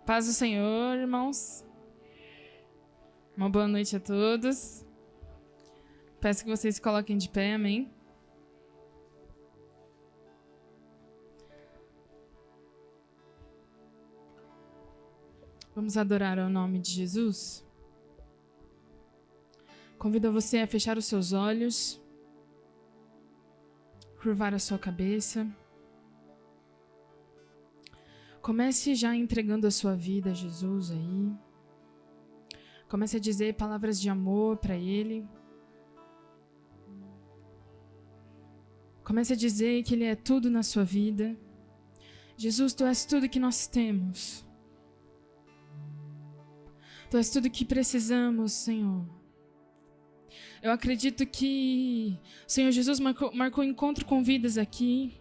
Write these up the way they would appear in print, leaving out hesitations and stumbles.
Paz do Senhor, irmãos. Uma boa noite a todos. Peço que vocês se coloquem de pé, amém? Vamos adorar ao nome de Jesus. Convido você a fechar os seus olhos, curvar a sua cabeça. Comece já entregando a sua vida a Jesus aí. Comece a dizer palavras de amor para Ele. Comece a dizer que Ele é tudo na sua vida. Jesus, Tu és tudo que nós temos. Tu és tudo que precisamos, Senhor. Eu acredito que o Senhor Jesus marcou encontro com vidas aqui.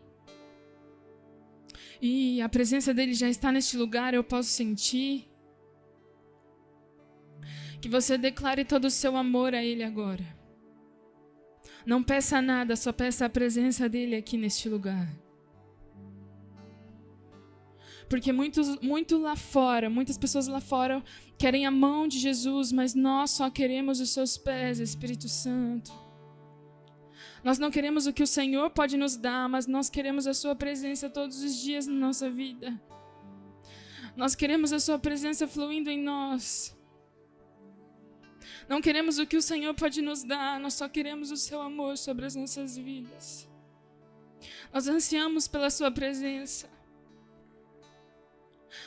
E a presença dele já está neste lugar, eu posso sentir. Que você declare todo o seu amor a ele agora. Não peça nada, só peça a presença dele aqui neste lugar. Porque muitas pessoas lá fora querem a mão de Jesus, mas nós só queremos os seus pés, Espírito Santo. Nós não queremos o que o Senhor pode nos dar, mas nós queremos a sua presença todos os dias na nossa vida. Nós queremos a sua presença fluindo em nós. Não queremos o que o Senhor pode nos dar, nós só queremos o seu amor sobre as nossas vidas. Nós ansiamos pela sua presença.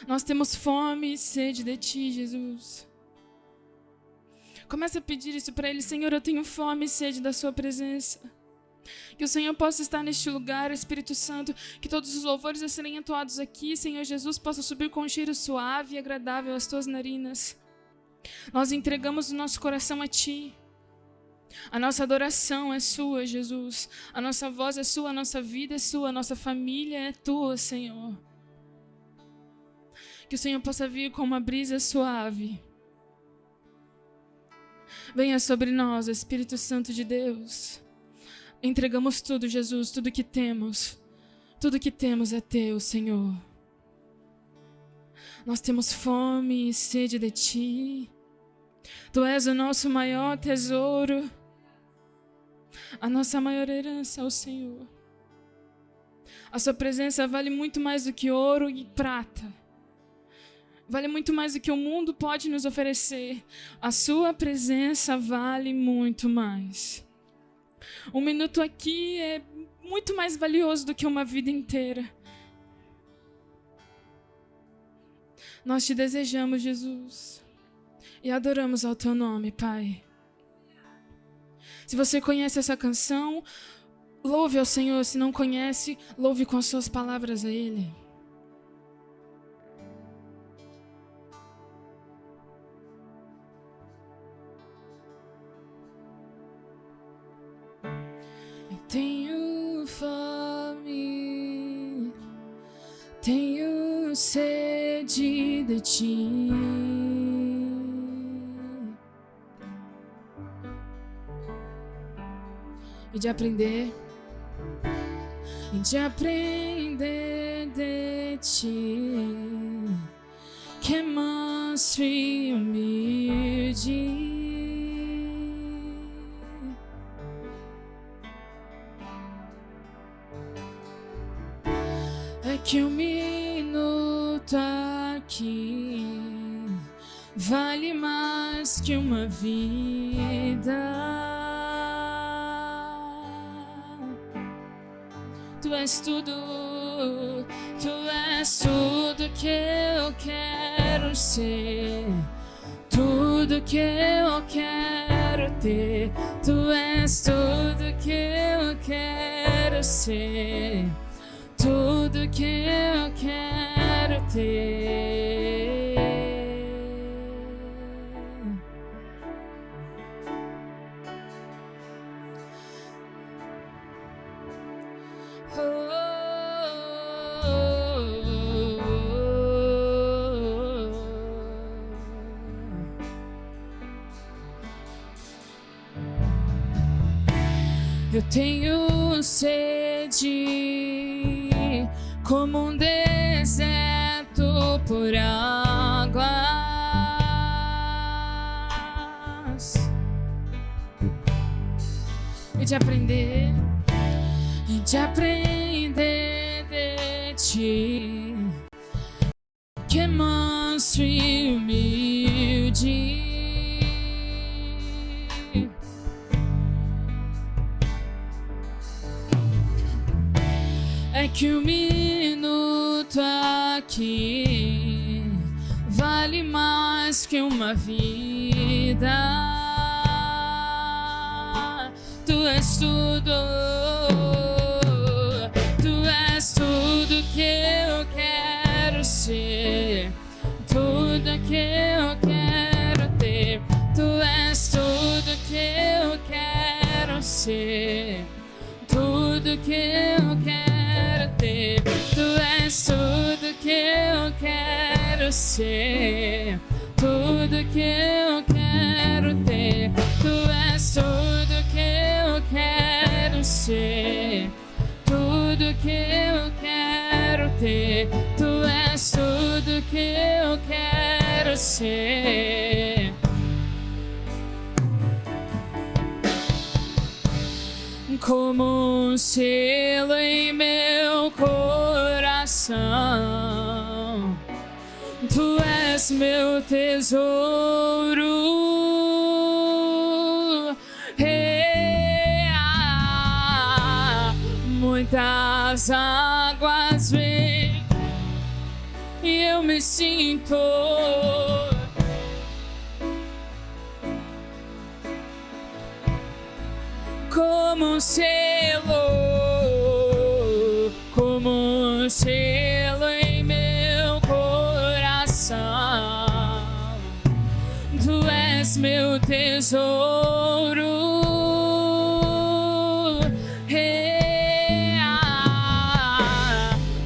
Nós temos fome e sede de Ti, Jesus. Comece a pedir isso para Ele. Senhor, eu tenho fome e sede da sua presença. Que o Senhor possa estar neste lugar, Espírito Santo. Que todos os louvores a serem entoados aqui, Senhor Jesus, possa subir com um cheiro suave e agradável às tuas narinas. Nós entregamos o nosso coração a Ti. A nossa adoração é sua, Jesus. A nossa voz é sua, a nossa vida é sua, a nossa família é tua, Senhor. Que o Senhor possa vir com uma brisa suave. Venha sobre nós, Espírito Santo de Deus. Entregamos tudo, Jesus, tudo que temos. Tudo que temos é teu, Senhor. Nós temos fome e sede de Ti. Tu és o nosso maior tesouro. A nossa maior herança é o Senhor. A sua presença vale muito mais do que ouro e prata. Vale muito mais do que o mundo pode nos oferecer. A sua presença vale muito mais. Um minuto aqui é muito mais valioso do que uma vida inteira. Nós te desejamos, Jesus, e adoramos ao teu nome, Pai. Se você conhece essa canção, louve ao Senhor. Se não conhece, louve com as suas palavras a Ele. Tenho fome, tenho sede de Ti. E de aprender de Ti, que é manso e humilde. É que um minuto aqui vale mais que uma vida. Tu és tudo que eu quero ser, tudo que eu quero ter. Tu és tudo que eu quero ser, tudo que eu quero ter. Oh, oh, oh, oh. Eu tenho sede como um deserto por águas e de aprender de ti, que é manso e humilde. É que um minuto aqui vale mais que uma vida. Tu és tudo, tu és tudo que eu quero ser, tudo que eu quero ter. Tu és tudo que eu quero ser, tudo que eu quero ter. Tu és tudo que eu quero ser, tudo que eu quero ter. Tu és tudo que eu quero ser, tudo que eu quero ter. Tu és tudo que eu quero ser. Como um selo em meu coração, tu és meu tesouro. Muitas águas vêm e eu me sinto como um selo em meu coração. Tu és meu tesouro.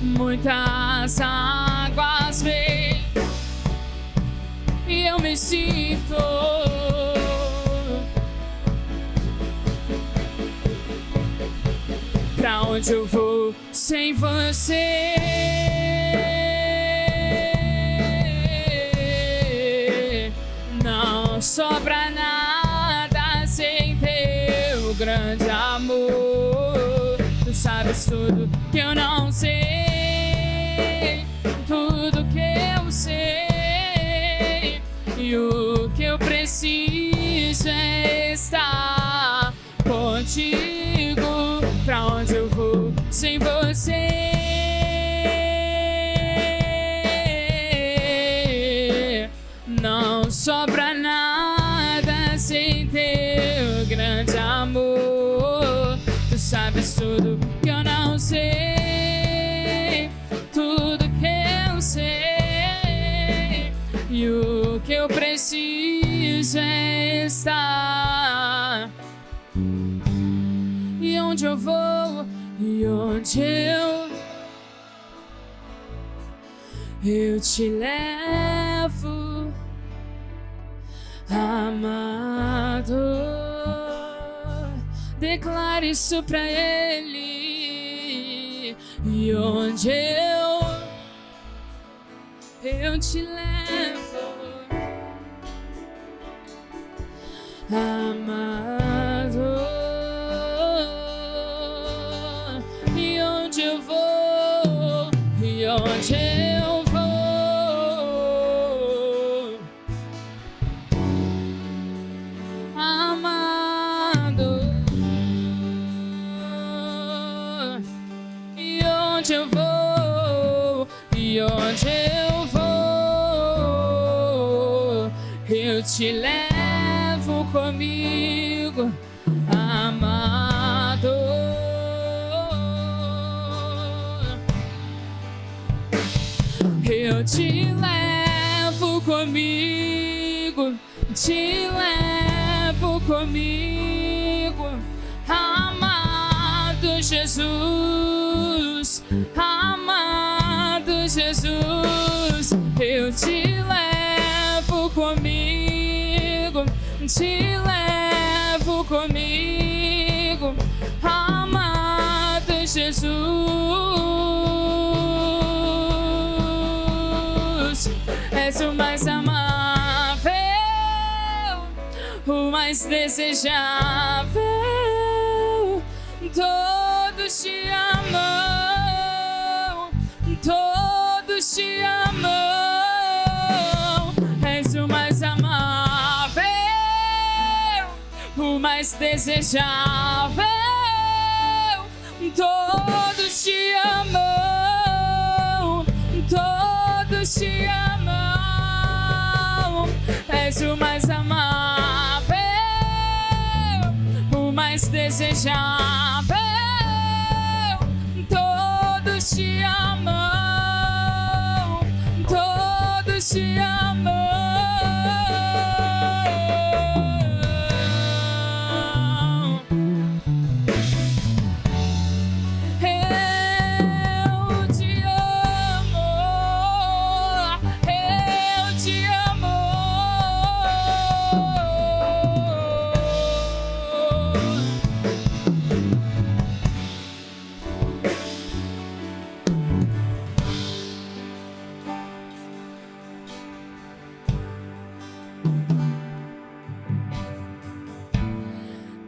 Muitas águas vêm e eu me sinto pra onde eu vou sem você? Não sobra nada sem teu grande amor. Tu sabes tudo que eu não sei, tudo que eu sei, e o que eu preciso é estar contigo. Pra onde eu vou sem você? Não sobra nada sem teu grande amor. Tu sabes tudo que eu não sei, tudo que eu sei, e o que eu preciso é estar. E onde eu vou, e onde eu te levo, amado. Declare isso pra ele. E onde eu te levo, amado. E onde eu vou, e onde eu vou, amado. E onde eu vou, e onde eu vou, eu te levo comigo, amado. Eu te levo comigo, te levo comigo, amado Jesus, amado Jesus. Eu te levo comigo, te levo comigo, amado Jesus. mais desejável. Todos te amam, todos te amam. És o mais amável, o mais desejável. Todos te amam, todos te amam. És o mais amável, o mais desejável. Todos te amam, todos te amam.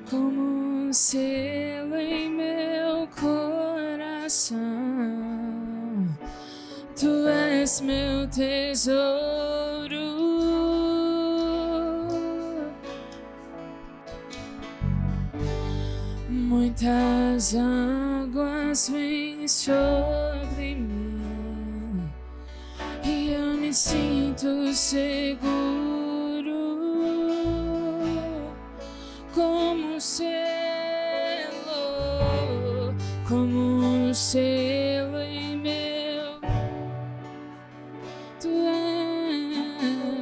Como um selo em meu coração, tu és meu tesouro. Muitas águas vêm sobre mim e eu me sinto seguro. Como um selo em meu, tu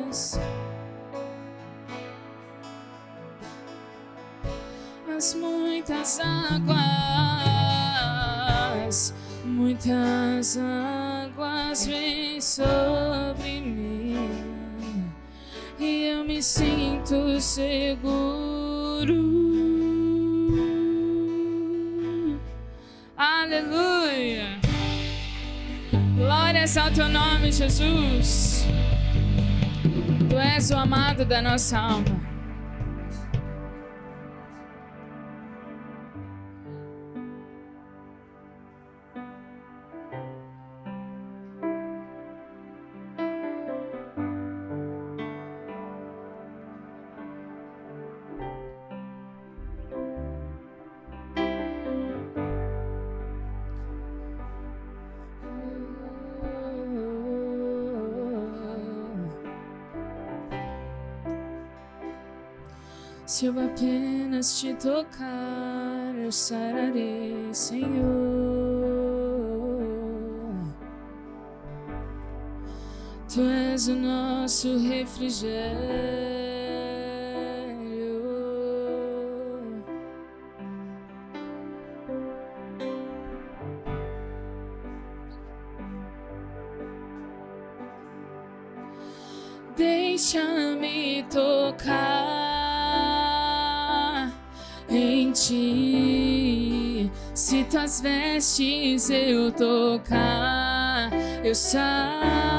és as muitas águas vêm sobre mim e eu me sinto seguro. Aleluia! Glórias ao teu nome, Jesus. Tu és o amado da nossa alma. Se eu apenas te tocar, eu sararei, Senhor. Tu és o nosso refrigério. Deixa-me tocar em ti. Se tuas vestes eu tocar, eu sararei.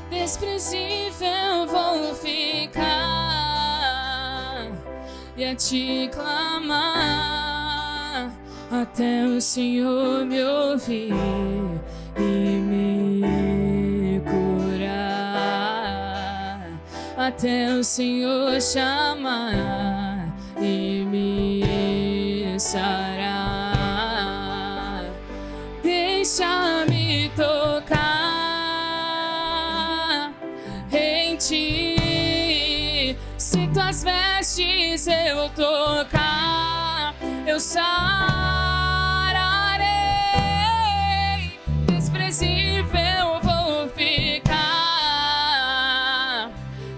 Desprezível vou ficar e a te clamar até o Senhor me ouvir e me curar, até o Senhor chamar e me sarar. Deixa-me tocar em ti. Se tuas vestes eu tocar, eu sararei. Desprezível vou ficar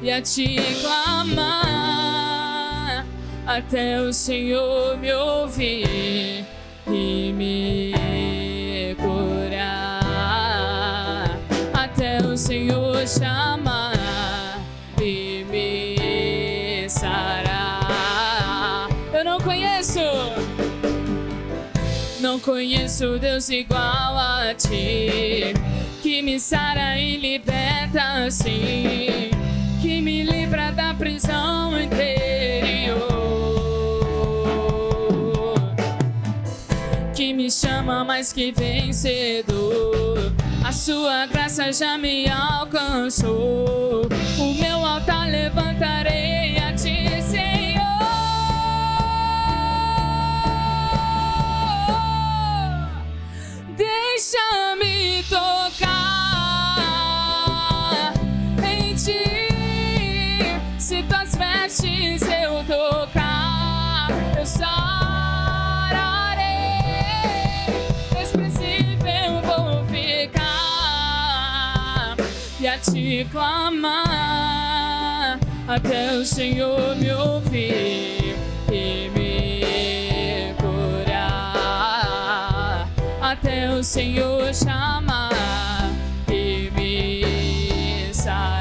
e a te clamar até o Senhor me ouvir e me curar, até o Senhor chamar e me sarar. Eu não conheço Deus igual a ti, que me sara e liberta assim, que me livra livra da prisão interior, que me chama mais que vencedor. A sua graça já me alcançou. O meu altar levantarei a ti, Senhor. Deixa-me tocar em ti. Se tuas vestes eu tocar, eu sararei. Desprezível vou ficar e a te clamar, até o Senhor me ouvir e me curar, até o Senhor chamar e me sarar.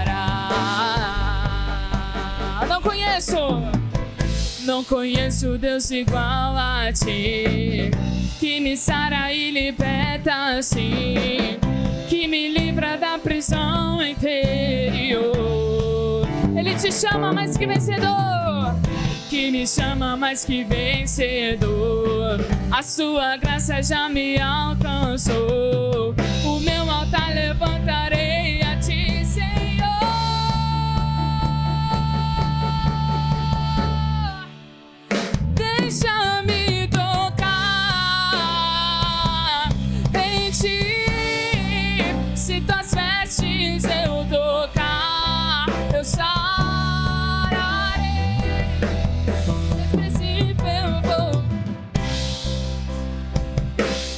Não conheço Deus igual a ti, que me sara e liberta assim, que me livra da prisão interior. Ele te chama mais que vencedor, que me chama mais que vencedor. A sua graça já me alcançou. O meu altar levantarei a ti, Senhor. Deixa-me tocar em ti. Se tuas vestes eu tocar, eu sararei. Desprezível vou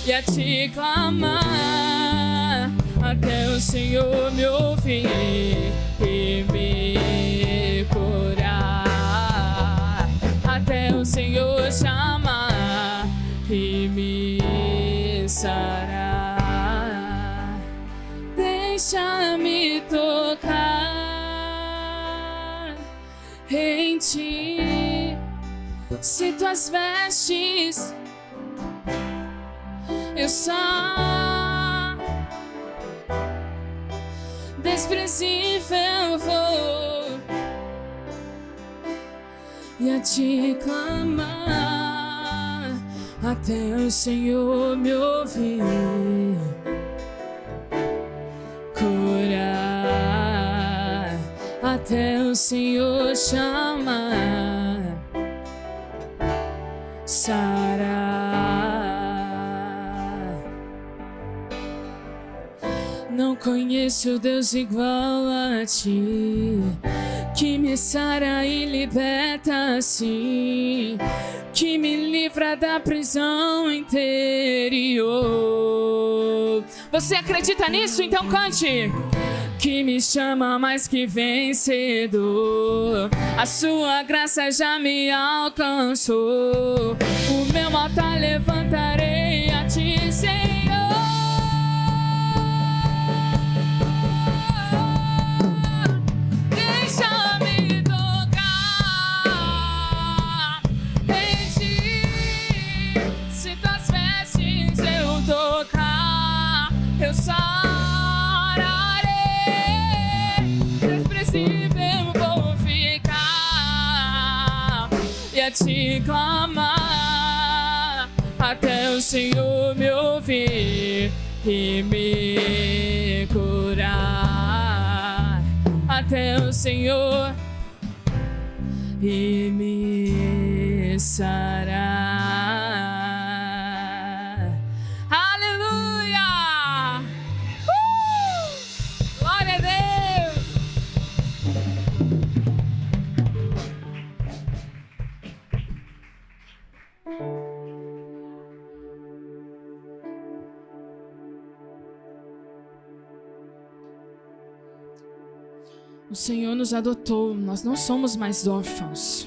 e a te clamar, até o Senhor me ouvir e me curar, até o Senhor chamar e me sarar. Deixa-me tocar em ti. Se tuas vestes eu só desprezível vou e a te clamar, até o Senhor me ouvir, curar, até o Senhor chamar, sarar. Não conheço Deus igual a ti, que me sara e liberta assim, que me livra da prisão interior. Você acredita nisso? Então cante. Que me chama mais que vencedor. A sua graça já me alcançou. O meu altar levantarei a ti, Senhor. Eu sararei, desprezível vou ficar e a te clamar, até o Senhor me ouvir e me curar, até o Senhor e me sarar. Glória a Deus! O Senhor nos adotou, nós não somos mais órfãos.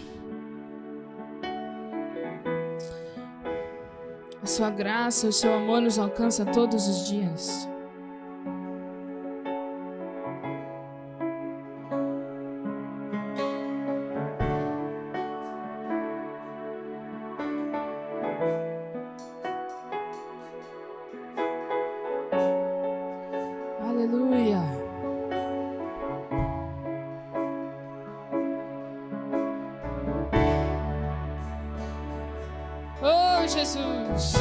A sua graça, o seu amor nos alcança todos os dias. Aleluia. Oh, Jesus.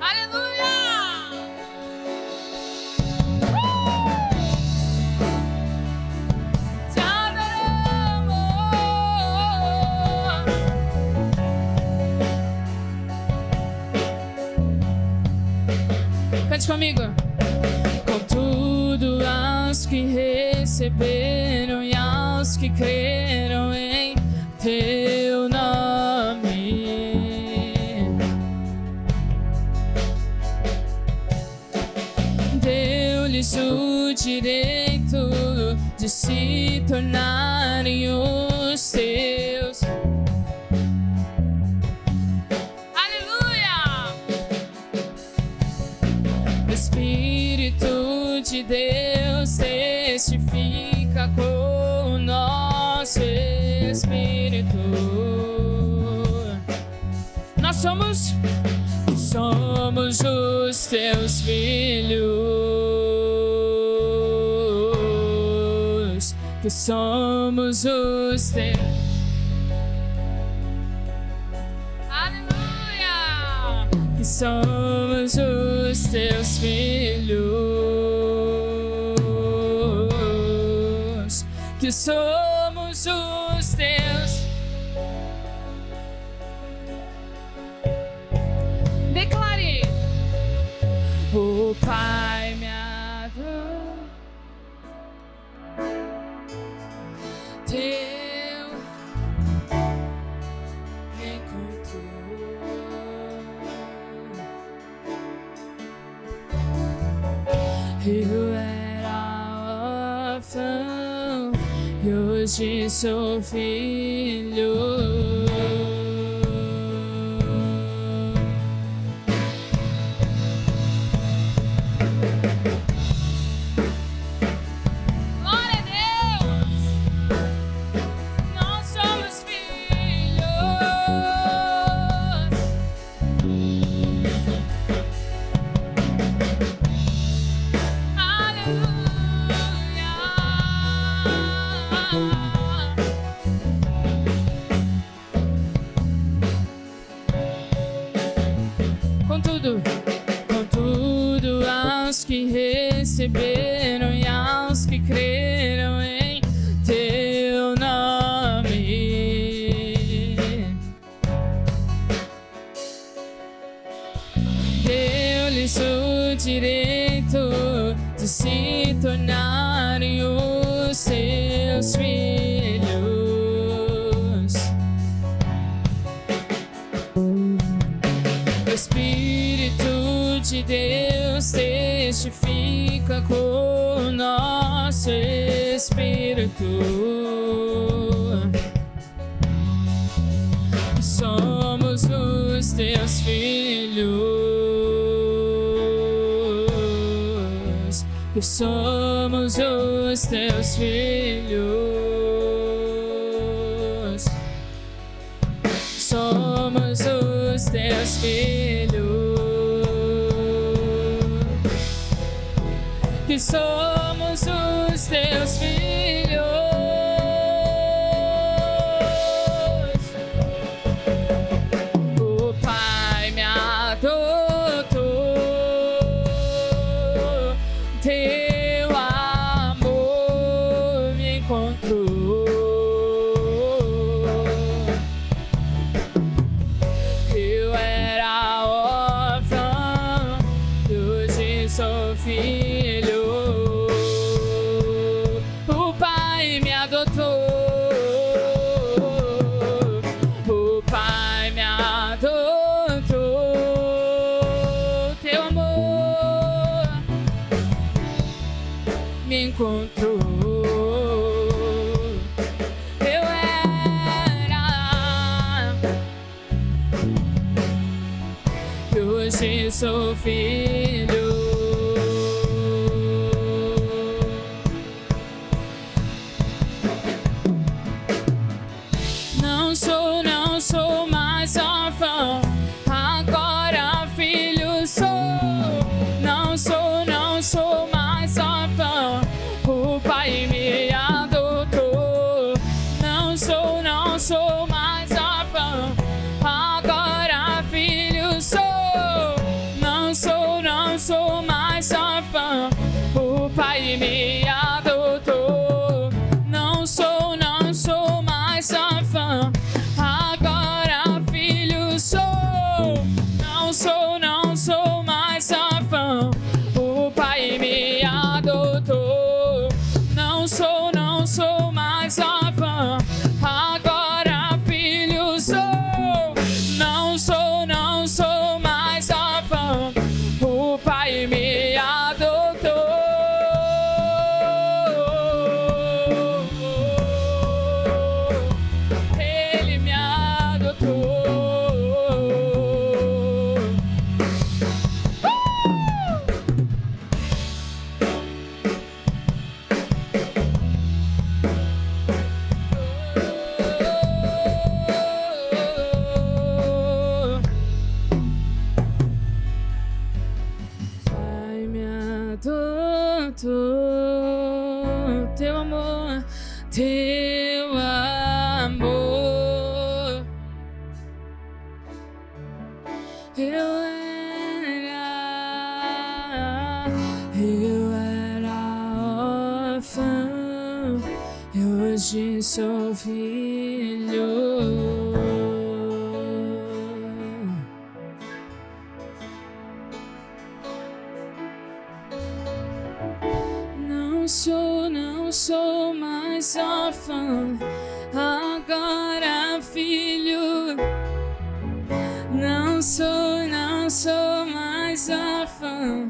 Aleluia! Te adoramos. Cante comigo. Contudo, aos que receberam e aos que creram em teu nome, deu-lhes o direito de se tornarem os teus. Aleluia! O Espírito de Deus testifica com o nosso espírito. Nós somos os teus filhos, que somos os teus. Aleluia! Que somos os teus filhos, que somos os teus. Declare: o Pai me adorou, teu me encontrou. Eu era órfão e hoje sou filho. Contudo, aos que receberam e aos que creram em teu nome, deu-lhes o direito de se tornarem os teus filhos. O Espírito de Deus testifica com o nosso espírito. Somos os teus filhos, que somos os teus filhos. Somos os teus filhos, que somos os teus filhos. O Pai me adotou, teu amor me encontrou. Eu era órfão, hoje sou filho. O Pai me adotou, o Pai me adotou, teu amor me encontrou. Eu era, hoje sou filho. Não sou mais órfão, agora filho sou. Não sou mais órfão, o Pai me adotou. teu amor. Eu era órfã, eu hoje sou filho. Não sou mais órfã, agora filho. Não sou mais órfã,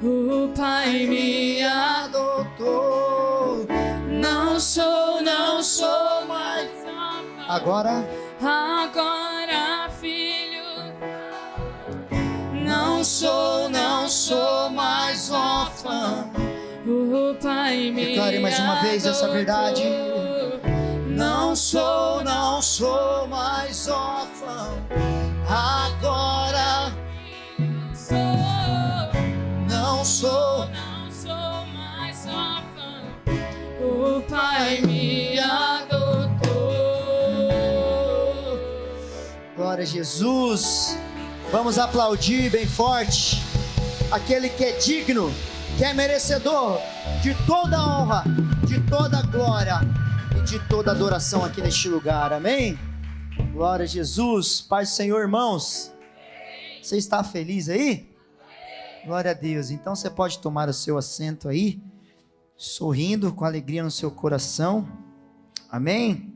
o Pai me adotou. Não sou mais órfã, agora filho. Não sou mais órfã, o Pai me declare mais uma vez essa verdade. Não sou mais órfã, agora não sou mais órfã, o Pai me adotou. Glória a Jesus. Vamos aplaudir bem forte aquele que é digno, que é merecedor de toda honra, de toda glória e de toda adoração aqui neste lugar, amém? Glória a Jesus. Paz do Senhor, irmãos. Você está feliz aí? Glória a Deus. Então você pode tomar o seu assento aí, sorrindo, com alegria no seu coração, amém?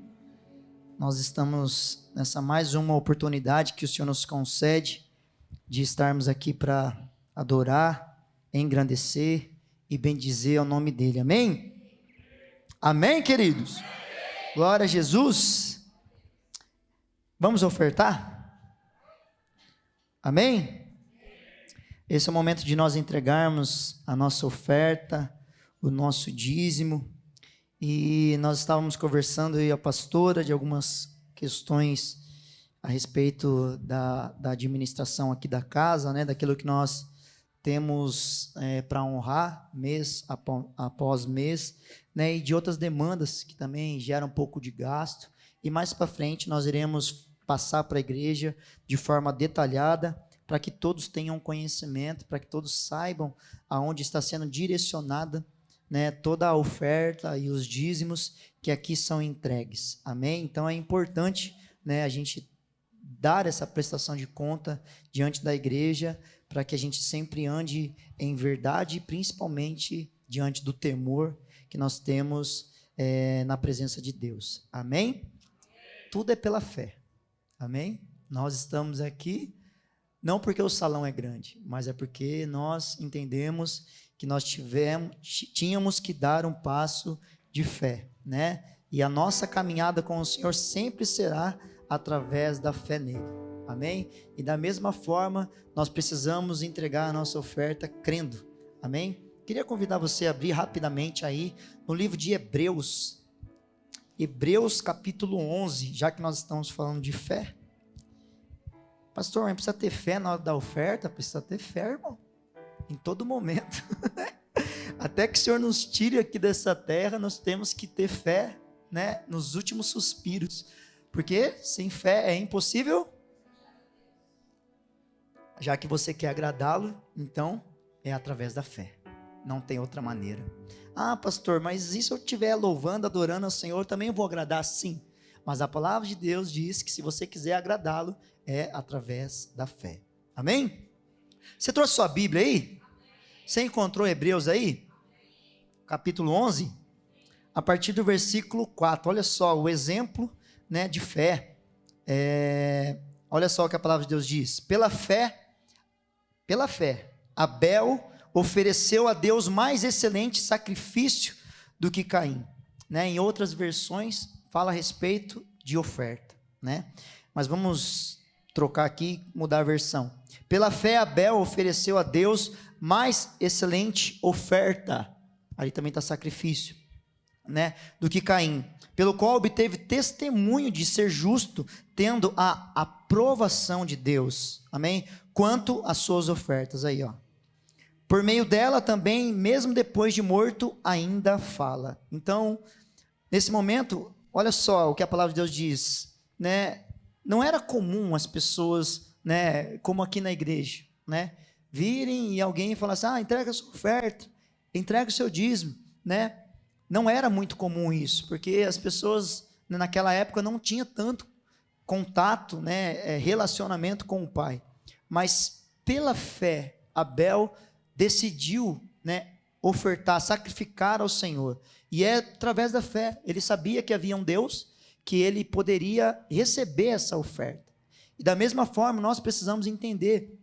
Nós estamos nessa mais uma oportunidade que o Senhor nos concede de estarmos aqui para adorar, engrandecer e bendizer ao nome dele, amém? Amém, queridos? Glória a Jesus. Vamos ofertar? Amém? Esse é o momento de nós entregarmos a nossa oferta, o nosso dízimo, e nós estávamos conversando, eu e a pastora, de algumas questões a respeito da administração aqui da casa, né, daquilo que nós temos para honrar mês após mês, né, e de outras demandas que também geram um pouco de gasto, e mais para frente nós iremos passar para a igreja de forma detalhada, para que todos tenham conhecimento, para que todos saibam aonde está sendo direcionada, né, toda a oferta e os dízimos que aqui são entregues, amém? Então é importante, né, a gente dar essa prestação de conta diante da igreja, para que a gente sempre ande em verdade, principalmente diante do temor que nós temos na presença de Deus, amém? Tudo é pela fé, amém? Nós estamos aqui não porque o salão é grande, mas é porque nós entendemos que nós tínhamos que dar um passo de fé, né? E a nossa caminhada com o Senhor sempre será através da fé nele, amém? E da mesma forma, nós precisamos entregar a nossa oferta crendo, amém? Queria convidar você a abrir rapidamente aí no livro de Hebreus, Hebreus capítulo 11, já que nós estamos falando de fé. Pastor, mas precisa ter fé na hora da oferta? Precisa ter fé, irmão, em todo momento. Até que o Senhor nos tire aqui dessa terra, nós temos que ter fé, né, nos últimos suspiros, porque sem fé é impossível. Já que você quer agradá-lo, então é através da fé, não tem outra maneira. Ah, pastor, mas e se eu estiver louvando, adorando ao Senhor, também vou agradar? Sim, mas a palavra de Deus diz que se você quiser agradá-lo, é através da fé, amém? Você trouxe sua Bíblia aí? Você encontrou Hebreus aí? Capítulo 11, a partir do versículo 4, olha só o exemplo, né, de fé. Olha só o que a palavra de Deus diz: pela fé, Abel ofereceu a Deus mais excelente sacrifício do que Caim, né? Em outras versões fala a respeito de oferta, né? Mas vamos trocar aqui, mudar a versão. Pela fé Abel ofereceu a Deus mais excelente oferta, ali também está sacrifício, né, do que Caim, pelo qual obteve testemunho de ser justo, tendo a aprovação de Deus, amém? Quanto às suas ofertas, aí ó, por meio dela também, mesmo depois de morto, ainda fala. Então, Nesse momento, olha só o que a palavra de Deus diz, né? Não era comum as pessoas, né, como aqui na igreja, né, virem e alguém falasse: entrega a sua oferta, entrega o seu dízimo, né? Não era muito comum isso, porque as pessoas naquela época não tinham tanto contato, né, relacionamento com o Pai. Mas pela fé, Abel decidiu, né, ofertar, sacrificar ao Senhor. E é através da fé. Ele sabia que havia um Deus, que ele poderia receber essa oferta. E da mesma forma, nós precisamos entender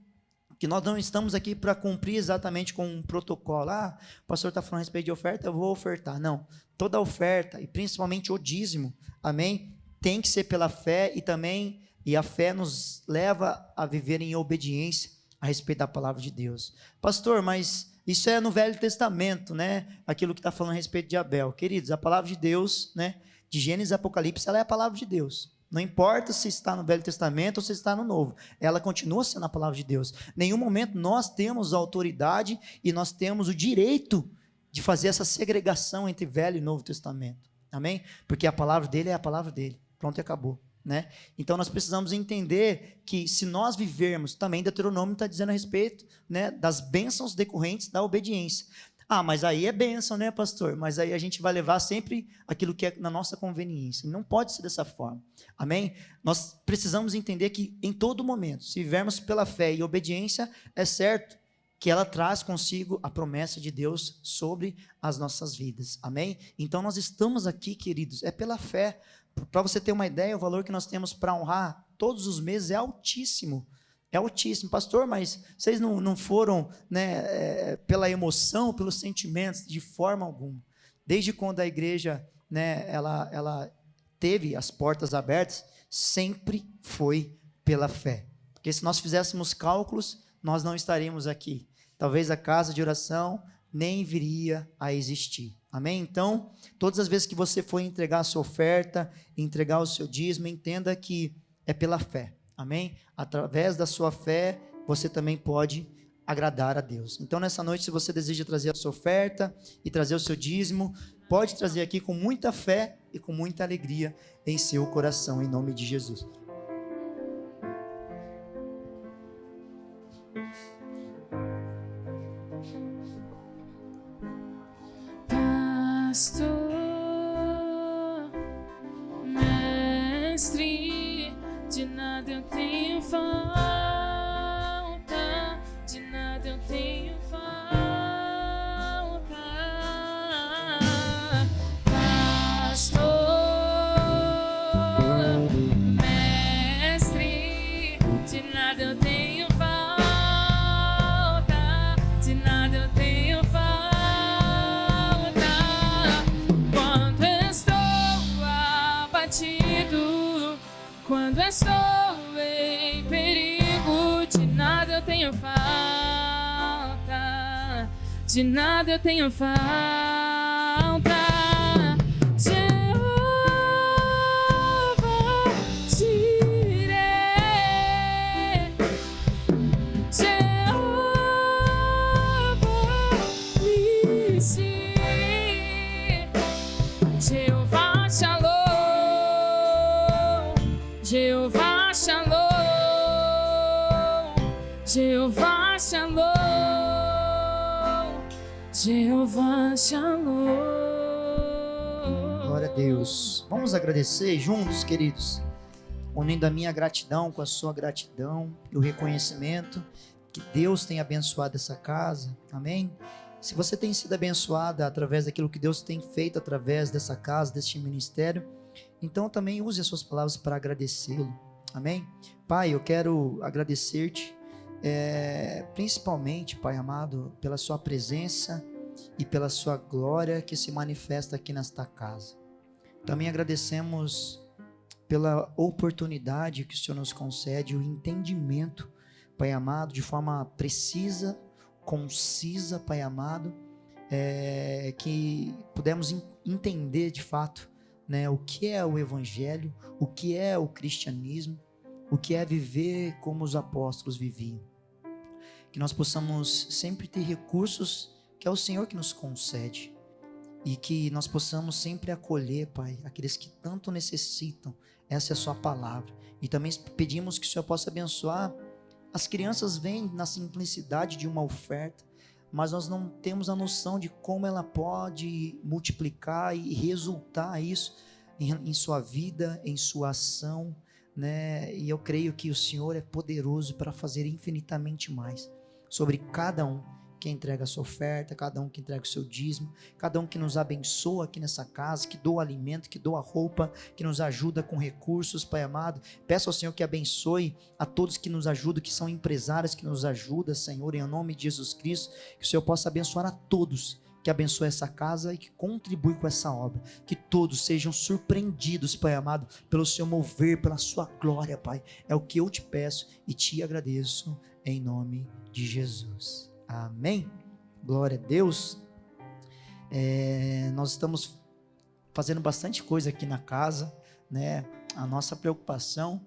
que nós não estamos aqui para cumprir exatamente com um protocolo. O pastor está falando a respeito de oferta, eu vou ofertar. Não, toda oferta, e principalmente o dízimo, amém, tem que ser pela fé, e a fé nos leva a viver em obediência a respeito da palavra de Deus. Pastor, mas isso é no Velho Testamento, né? Aquilo que está falando a respeito de Abel. Queridos, a palavra de Deus, né, de Gênesis e Apocalipse, ela é a palavra de Deus. Não importa se está no Velho Testamento ou se está no Novo, ela continua sendo a palavra de Deus. Em nenhum momento nós temos a autoridade e nós temos o direito de fazer essa segregação entre Velho e Novo Testamento. Amém? Porque a palavra dele é a palavra dele. Pronto, e acabou. Né? Então nós precisamos entender que se nós vivermos, também Deuteronômio está dizendo a respeito, né, das bênçãos decorrentes da obediência. Mas aí é bênção, né, pastor? Mas aí a gente vai levar sempre aquilo que é na nossa conveniência. Não pode ser dessa forma. Amém? Nós precisamos entender que em todo momento, se vivermos pela fé e obediência, é certo que ela traz consigo a promessa de Deus sobre as nossas vidas. Amém? Então nós estamos aqui, queridos, é pela fé. Para você ter uma ideia, o valor que nós temos para honrar todos os meses é altíssimo. É altíssimo. Pastor, mas vocês não foram, né, pela emoção, pelos sentimentos, de forma alguma. Desde quando a igreja, né, ela teve as portas abertas, sempre foi pela fé. Porque se nós fizéssemos cálculos, nós não estaríamos aqui. Talvez a casa de oração nem viria a existir. Amém? Então, todas as vezes que você for entregar a sua oferta, entregar o seu dízimo, entenda que é pela fé. Amém? Através da sua fé, você também pode agradar a Deus. Então, nessa noite, se você deseja trazer a sua oferta e trazer o seu dízimo, pode trazer aqui com muita fé e com muita alegria em seu coração, em nome de Jesus. Pastor, mestre, de nada eu tenho falta, de nada eu tenho falta. Pastor, mestre, de nada eu tenho falta, de nada eu tenho falta. Quando estou abatido, quando estou em perigo, de nada eu tenho falta, de nada eu tenho falta. Jeová Jireh, Jeová Nissi, Jeová Shalom, Jeová Shalom, Jeová Shalom, Jeová Shalom. Glória a Deus. Vamos agradecer juntos, queridos, unindo a minha gratidão com a sua gratidão e o reconhecimento que Deus tem abençoado essa casa. Amém? Se você tem sido abençoada através daquilo que Deus tem feito através dessa casa, deste ministério, então também use as suas palavras para agradecê-lo. Amém? Pai, eu quero agradecer-te, principalmente, Pai amado, pela sua presença e pela sua glória que se manifesta aqui nesta casa. Também agradecemos pela oportunidade que o Senhor nos concede, o entendimento, Pai amado, de forma precisa, concisa, Pai amado, que pudemos entender de fato, né, o que é o Evangelho, o que é o cristianismo, o que é viver como os apóstolos viviam. Que nós possamos sempre ter recursos que é o Senhor que nos concede. e que nós possamos sempre acolher, Pai, aqueles que tanto necessitam. Essa é a sua palavra. E também pedimos que o Senhor possa abençoar. As crianças vêm na simplicidade de uma oferta, mas nós não temos a noção de como ela pode multiplicar e resultar isso em sua vida, em sua ação, né? E eu creio que o Senhor é poderoso para fazer infinitamente mais sobre cada um que entrega a sua oferta, cada um que entrega o seu dízimo, cada um que nos abençoa aqui nessa casa, que doa alimento, que doa roupa, que nos ajuda com recursos, Pai amado. Peço ao Senhor que abençoe a todos que nos ajudam, que são empresários que nos ajudam, Senhor, em nome de Jesus Cristo, que o Senhor possa abençoar a todos, que abençoe essa casa e que contribui com essa obra, que todos sejam surpreendidos, Pai amado, pelo Seu mover, pela Sua glória, Pai. É o que eu te peço e te agradeço, em nome de Jesus. Amém? Glória a Deus. Nós estamos fazendo bastante coisa aqui na casa, né? A nossa preocupação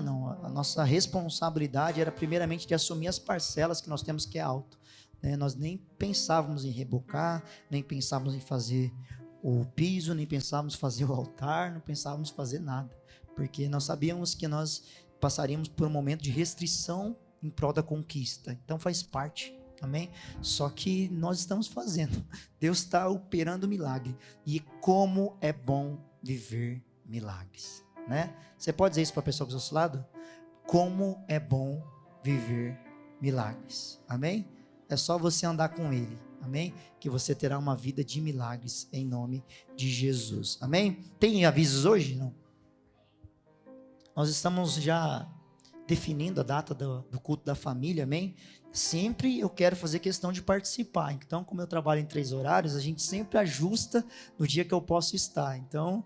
não, a nossa responsabilidade era primeiramente de assumir as parcelas que nós temos, que é alto, né? Nós nem pensávamos em rebocar, nem pensávamos em fazer o piso, nem pensávamos em fazer o altar, não pensávamos em fazer nada, porque nós sabíamos que nós passaríamos por um momento de restrição em prol da conquista. Então faz parte, amém? Só que nós estamos fazendo. Deus está operando milagre. E como é bom viver milagres, né? Você pode dizer isso para a pessoa que está ao seu lado? Como é bom viver milagres, amém? É só você andar com Ele, amém? Que você terá uma vida de milagres em nome de Jesus, amém? Tem avisos hoje? Não? Nós estamos já definindo a data do culto da família, amém? Sempre eu quero fazer questão de participar. Então, como eu trabalho em 3 horários, a gente sempre ajusta no dia que eu posso estar. Então,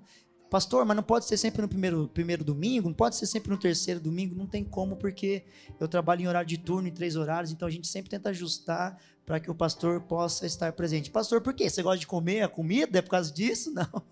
pastor, mas não pode ser sempre no primeiro domingo? Não pode ser sempre no terceiro domingo? Não tem como, porque eu trabalho em horário de turno, em 3 horários, então a gente sempre tenta ajustar para que o pastor possa estar presente. Pastor, por quê? Você gosta de comer a comida? É por causa disso? Não.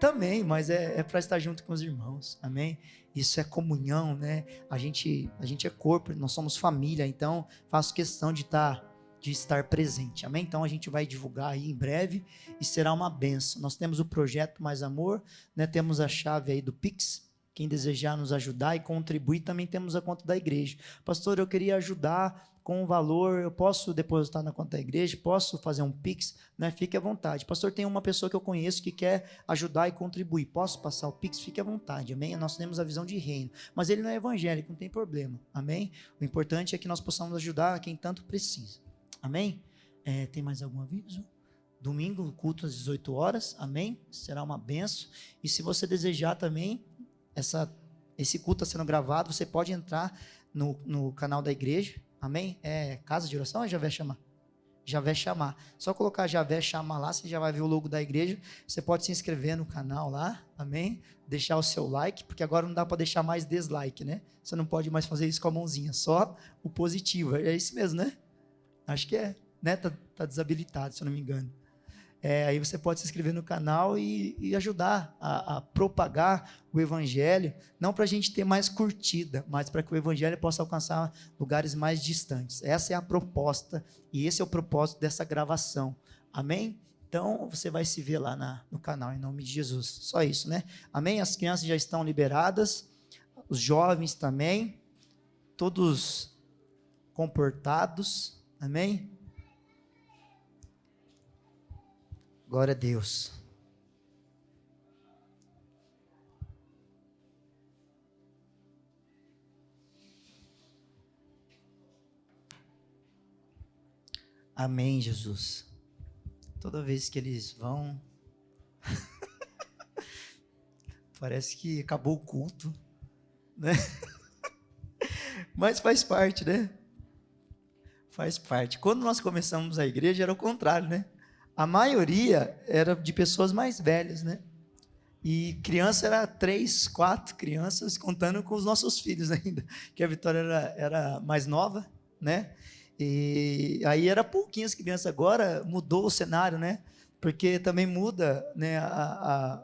Também, mas é para estar junto com os irmãos, amém? Isso é comunhão, né? A gente é corpo, nós somos família, então faço questão de estar presente, amém? Então a gente vai divulgar aí em breve e será uma bênção. Nós temos o projeto Mais Amor, né? Temos a chave aí do Pix, quem desejar nos ajudar e contribuir, também temos a conta da igreja. Pastor, eu queria ajudar com um valor, eu posso depositar na conta da igreja, posso fazer um Pix, né? Fique à vontade. Pastor, tem uma pessoa que eu conheço que quer ajudar e contribuir, posso passar o Pix? Fique à vontade, amém? Nós temos a visão de reino, mas ele não é evangélico, não tem problema, amém? O importante é que nós possamos ajudar quem tanto precisa, amém? Tem mais algum aviso? Domingo, culto às 18 horas, amém? Será uma benção, e se você desejar também, esse culto está sendo gravado, você pode entrar no canal da igreja, amém? Casa de oração ou Javé Chamar? Javé Chamar. Só colocar Javé Chamar lá, você já vai ver o logo da igreja. Você pode se inscrever no canal lá, amém? Deixar o seu like, porque agora não dá para deixar mais dislike, né? Você não pode mais fazer isso com a mãozinha, só o positivo. É isso mesmo, né? Acho que é, né? Tá desabilitado, se eu não me engano. Aí você pode se inscrever no canal e ajudar a propagar o evangelho, não para a gente ter mais curtida, mas para que o evangelho possa alcançar lugares mais distantes. Essa é a proposta e esse é o propósito dessa gravação, amém? Então você vai se ver lá no canal, em nome de Jesus, só isso, né? Amém? As crianças já estão liberadas, os jovens também, todos comportados, amém? Glória a Deus. Amém, Jesus. Toda vez que eles vão, parece que acabou o culto, né? Mas faz parte, né? Faz parte. Quando nós começamos a igreja era o contrário, né? A maioria era de pessoas mais velhas, né? E criança era 3, 4 crianças, contando com os nossos filhos ainda, que a Vitória era mais nova, né? E aí era pouquinhas crianças, agora mudou o cenário, né? Porque também muda, né,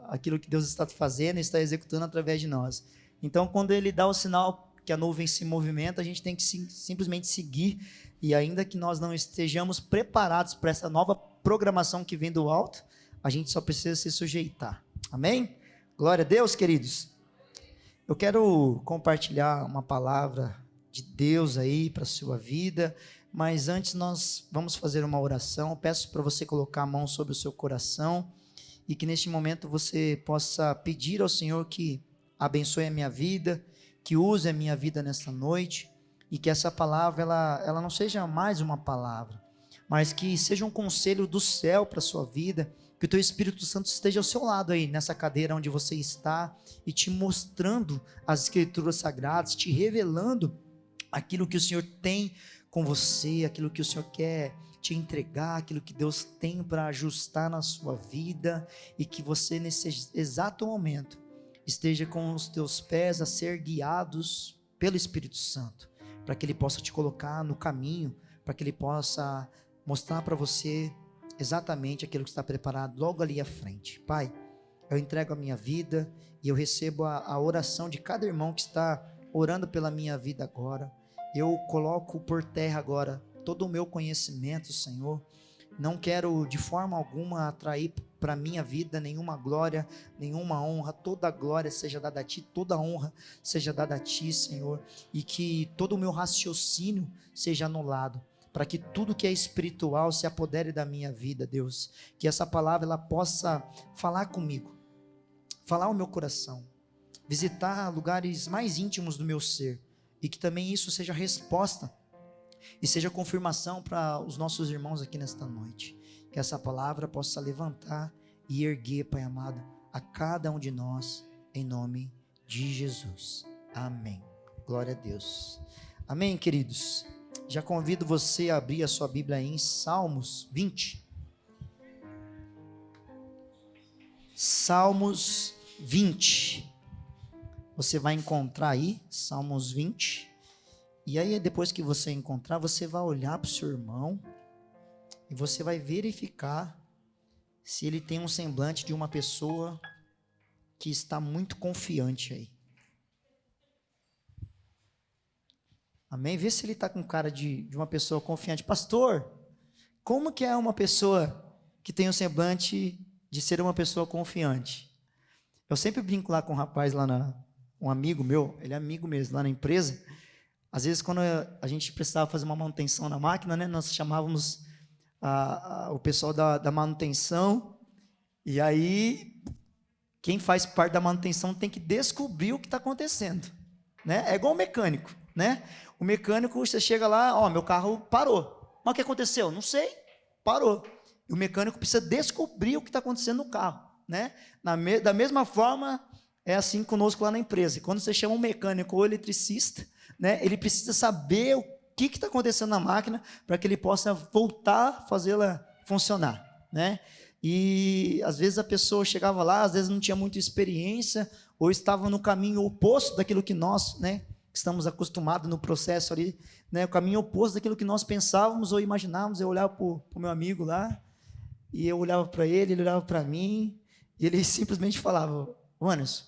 aquilo que Deus está fazendo e está executando através de nós. Então, quando Ele dá o sinal que a nuvem se movimenta, a gente tem que simplesmente seguir, e ainda que nós não estejamos preparados para essa nova programação que vem do alto, a gente só precisa se sujeitar. Amém? Glória a Deus, queridos. Eu quero compartilhar uma palavra de Deus aí para a sua vida, mas antes nós vamos fazer uma oração. Eu peço para você colocar a mão sobre o seu coração e que neste momento você possa pedir ao Senhor que abençoe a minha vida, que use a minha vida nesta noite, e que essa palavra ela não seja mais uma palavra, mas que seja um conselho do céu para a sua vida, que o teu Espírito Santo esteja ao seu lado aí, nessa cadeira onde você está, e te mostrando as Escrituras Sagradas, te revelando aquilo que o Senhor tem com você, aquilo que o Senhor quer te entregar, aquilo que Deus tem para ajustar na sua vida, e que você nesse exato momento esteja com os teus pés a ser guiados pelo Espírito Santo, para que Ele possa te colocar no caminho, para que Ele possa mostrar para você exatamente aquilo que está preparado logo ali à frente. Pai, eu entrego a minha vida e eu recebo a oração de cada irmão que está orando pela minha vida agora. Eu coloco por terra agora todo o meu conhecimento, Senhor. Não quero de forma alguma atrair para a minha vida nenhuma glória, nenhuma honra. Toda glória seja dada a Ti, toda honra seja dada a Ti, Senhor. E que todo o meu raciocínio seja anulado, para que tudo que é espiritual se apodere da minha vida, Deus. Que essa palavra ela possa falar comigo, falar ao meu coração, visitar lugares mais íntimos do meu ser, e que também isso seja resposta e seja confirmação para os nossos irmãos aqui nesta noite. Que essa palavra possa levantar e erguer, Pai amado, a cada um de nós, em nome de Jesus. Amém. Glória a Deus. Amém, queridos. Já convido você a abrir a sua Bíblia em Salmos 20. Salmos 20. Você vai encontrar aí, Salmos 20. E aí, depois que você encontrar, você vai olhar para o seu irmão e você vai verificar se ele tem um semblante de uma pessoa que está muito confiante aí. Amém? Vê se ele está com cara de uma pessoa confiante. Pastor, como que é uma pessoa que tem um semblante de ser uma pessoa confiante? Eu sempre brinco lá com um rapaz, um amigo meu, ele é amigo mesmo, lá na empresa. Às vezes, quando a gente precisava fazer uma manutenção na máquina, né, nós chamávamos o pessoal da manutenção, e aí quem faz parte da manutenção tem que descobrir o que está acontecendo, né? É igual o mecânico, né? O mecânico, você chega lá, meu carro parou. Mas o que aconteceu? Não sei, parou. E o mecânico precisa descobrir o que está acontecendo no carro, né? Da mesma forma, é assim conosco lá na empresa. Quando você chama um mecânico ou eletricista, né, ele precisa saber o que está acontecendo na máquina para que ele possa voltar a fazê-la funcionar, né? E às vezes a pessoa chegava lá, às vezes não tinha muita experiência, ou estava no caminho oposto daquilo que nós, né, estamos acostumados no processo ali, né, o caminho oposto daquilo que nós pensávamos ou imaginávamos. Eu olhava para o meu amigo lá, e eu olhava para ele olhava para mim, e ele simplesmente falava: Anderson,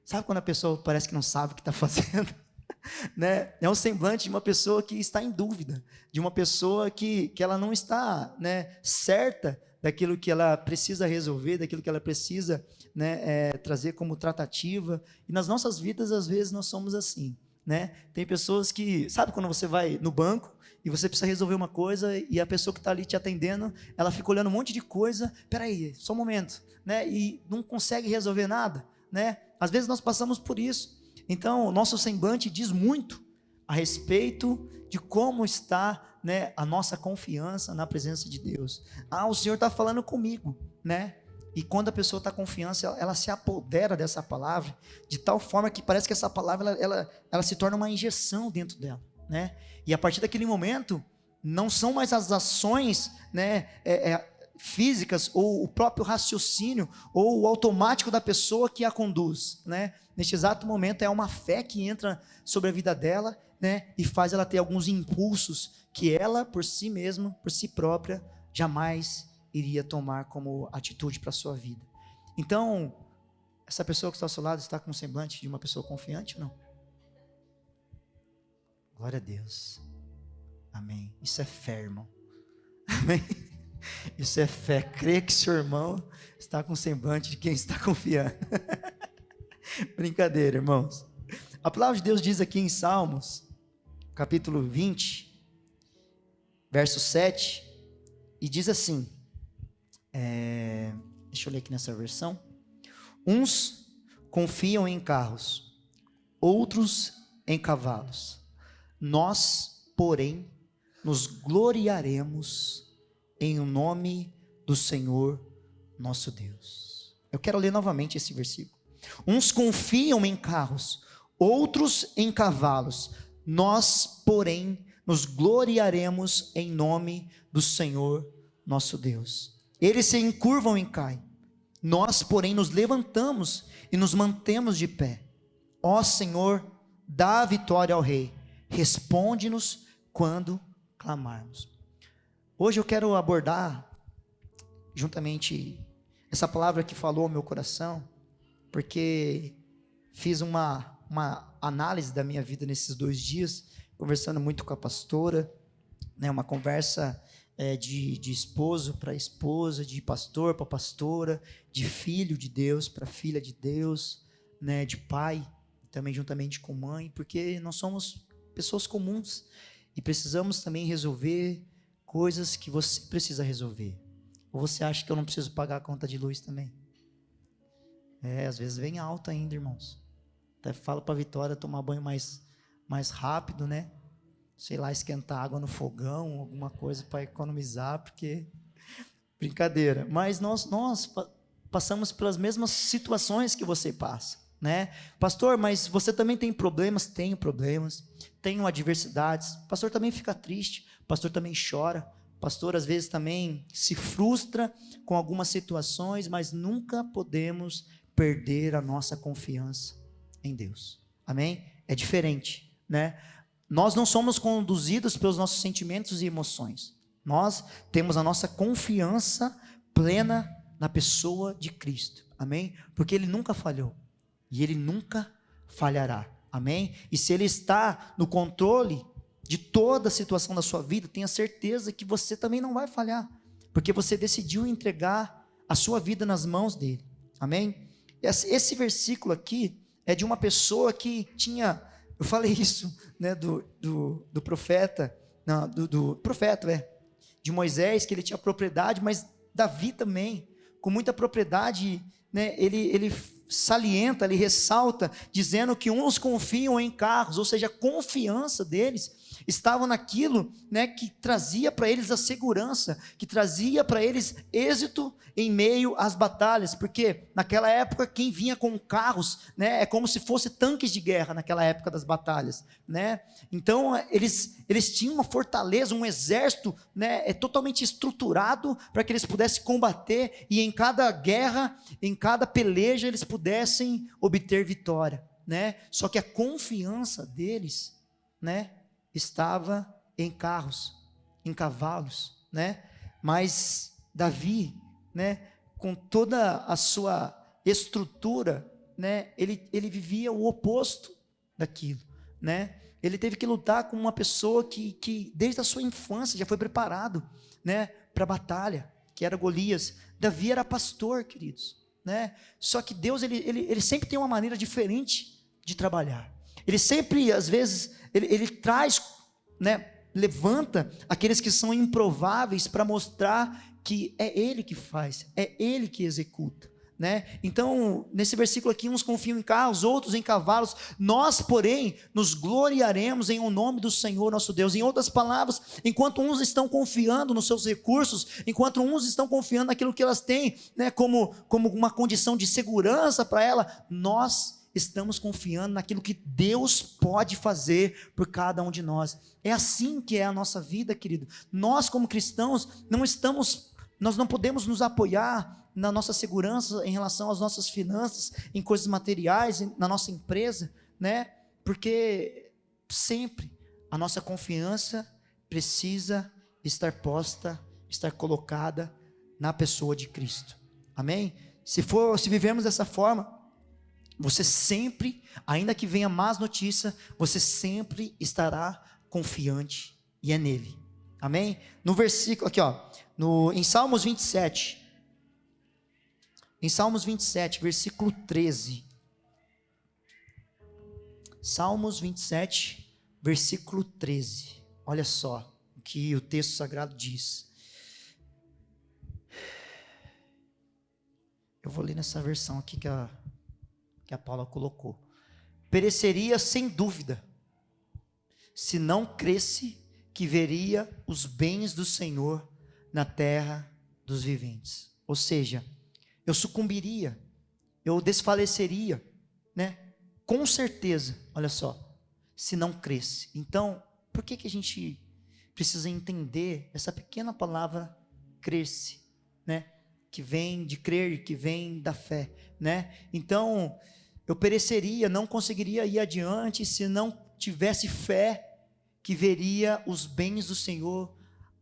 sabe quando a pessoa parece que não sabe o que está fazendo? Né? É um semblante de uma pessoa que está em dúvida, de uma pessoa que ela não está, né, certa daquilo que ela precisa resolver, daquilo que ela precisa, né, trazer como tratativa. E nas nossas vidas, às vezes, nós somos assim, né? Tem pessoas que, sabe quando você vai no banco e você precisa resolver uma coisa e a pessoa que está ali te atendendo, ela fica olhando um monte de coisa, peraí, só um momento, né? E não consegue resolver nada, né? Às vezes nós passamos por isso. Então, o nosso semblante diz muito a respeito de como está, né, a nossa confiança na presença de Deus. O Senhor está falando comigo, né? E quando a pessoa está confiante, ela se apodera dessa palavra de tal forma que parece que essa palavra ela se torna uma injeção dentro dela, né? E a partir daquele momento, não são mais as ações, né, físicas ou o próprio raciocínio ou o automático da pessoa que a conduz, né? Neste exato momento é uma fé que entra sobre a vida dela, né, e faz ela ter alguns impulsos que ela por si mesma, por si própria, jamais iria tomar como atitude para a sua vida. Então, essa pessoa que está ao seu lado está com um semblante de uma pessoa confiante ou não? Glória a Deus. Amém. Isso é fé, irmão. Amém. Isso é fé. Crê que seu irmão está com semblante de quem está confiando. Brincadeira, irmãos. A palavra de Deus diz aqui em Salmos, capítulo 20, verso 7, e diz assim, deixa eu ler aqui nessa versão. Uns confiam em carros, outros em cavalos. Nós, porém, nos gloriaremos em o nome do Senhor nosso Deus. Eu quero ler novamente esse versículo. Uns confiam em carros, outros em cavalos. Nós, porém, nos gloriaremos em nome do Senhor nosso Deus. Eles se encurvam e caem. Nós, porém, nos levantamos e nos mantemos de pé. Ó Senhor, dá a vitória ao Rei. Responde-nos quando clamarmos. Hoje eu quero abordar juntamente essa palavra que falou ao meu coração, porque fiz uma análise da minha vida nesses 2 dias, conversando muito com a pastora, né, uma conversa de esposo para esposa, de pastor para pastora, de filho de Deus para filha de Deus, né, de pai, também juntamente com mãe, porque nós somos pessoas comuns e precisamos também resolver coisas que você precisa resolver. Ou você acha que eu não preciso pagar a conta de luz também? Às vezes vem alta ainda, irmãos. Até falo para a Vitória tomar banho mais rápido, né? Sei lá, esquentar água no fogão, alguma coisa para economizar, porque brincadeira. Mas nós passamos pelas mesmas situações que você passa, né? Pastor, mas você também tem problemas? Tenho problemas, tenho adversidades. Pastor também fica triste, pastor também chora. Pastor às vezes também se frustra com algumas situações, mas nunca podemos perder a nossa confiança em Deus. Amém? É diferente, né? Nós não somos conduzidos pelos nossos sentimentos e emoções. Nós temos a nossa confiança plena na pessoa de Cristo. Amém? Porque Ele nunca falhou e Ele nunca falhará. Amém? E se Ele está no controle de toda a situação da sua vida, tenha certeza que você também não vai falhar, porque você decidiu entregar a sua vida nas mãos dele. Amém? Esse versículo aqui é de uma pessoa que tinha, eu falei isso, né, do profeta, não, do profeta, de Moisés, que ele tinha propriedade, mas Davi também, com muita propriedade, né, ele salienta, ele ressalta, dizendo que uns confiam em carros, ou seja, a confiança deles estavam naquilo, né, que trazia para eles a segurança, que trazia para eles êxito em meio às batalhas, porque naquela época quem vinha com carros, né, é como se fosse tanques de guerra naquela época das batalhas, né? Então eles tinham uma fortaleza, um exército, né, totalmente estruturado para que eles pudessem combater e em cada guerra, em cada peleja eles pudessem obter vitória, né? Só que a confiança deles, né, estava em carros, em cavalos, né? Mas Davi, né, com toda a sua estrutura, né, ele vivia o oposto daquilo, né? Ele teve que lutar com uma pessoa que desde a sua infância já foi preparado, né, para a batalha, que era Golias. Davi era pastor, queridos, né? Só que Deus ele sempre tem uma maneira diferente de trabalhar. Ele sempre, às vezes, ele traz, né, levanta aqueles que são improváveis para mostrar que é Ele que faz, é Ele que executa, né? Então, nesse versículo aqui, uns confiam em carros, outros em cavalos. Nós, porém, nos gloriaremos em o nome do Senhor nosso Deus. Em outras palavras, enquanto uns estão confiando nos seus recursos, enquanto uns estão confiando naquilo que elas têm, né, como uma condição de segurança para ela, nós estamos confiando naquilo que Deus pode fazer por cada um de nós. É assim que é a nossa vida, querido. Nós, como cristãos, nós não podemos nos apoiar na nossa segurança em relação às nossas finanças, em coisas materiais, na nossa empresa, né? Porque sempre a nossa confiança precisa estar posta, estar colocada na pessoa de Cristo. Amém? Se vivermos dessa forma, você sempre, ainda que venha más notícia, você sempre estará confiante, e é nele. Amém? No versículo aqui, ó, em Salmos 27, versículo 13. Salmos 27, versículo 13. Olha só o que o texto sagrado diz. Eu vou ler nessa versão aqui que a Paula colocou. Pereceria sem dúvida, se não cresce que veria os bens do Senhor na terra dos viventes. Ou seja, eu sucumbiria, eu desfaleceria, né? Com certeza, olha só, se não cresce. Então, por que a gente precisa entender essa pequena palavra cresce, né? Que vem de crer, que vem da fé, né? Então, eu pereceria, não conseguiria ir adiante se não tivesse fé que veria os bens do Senhor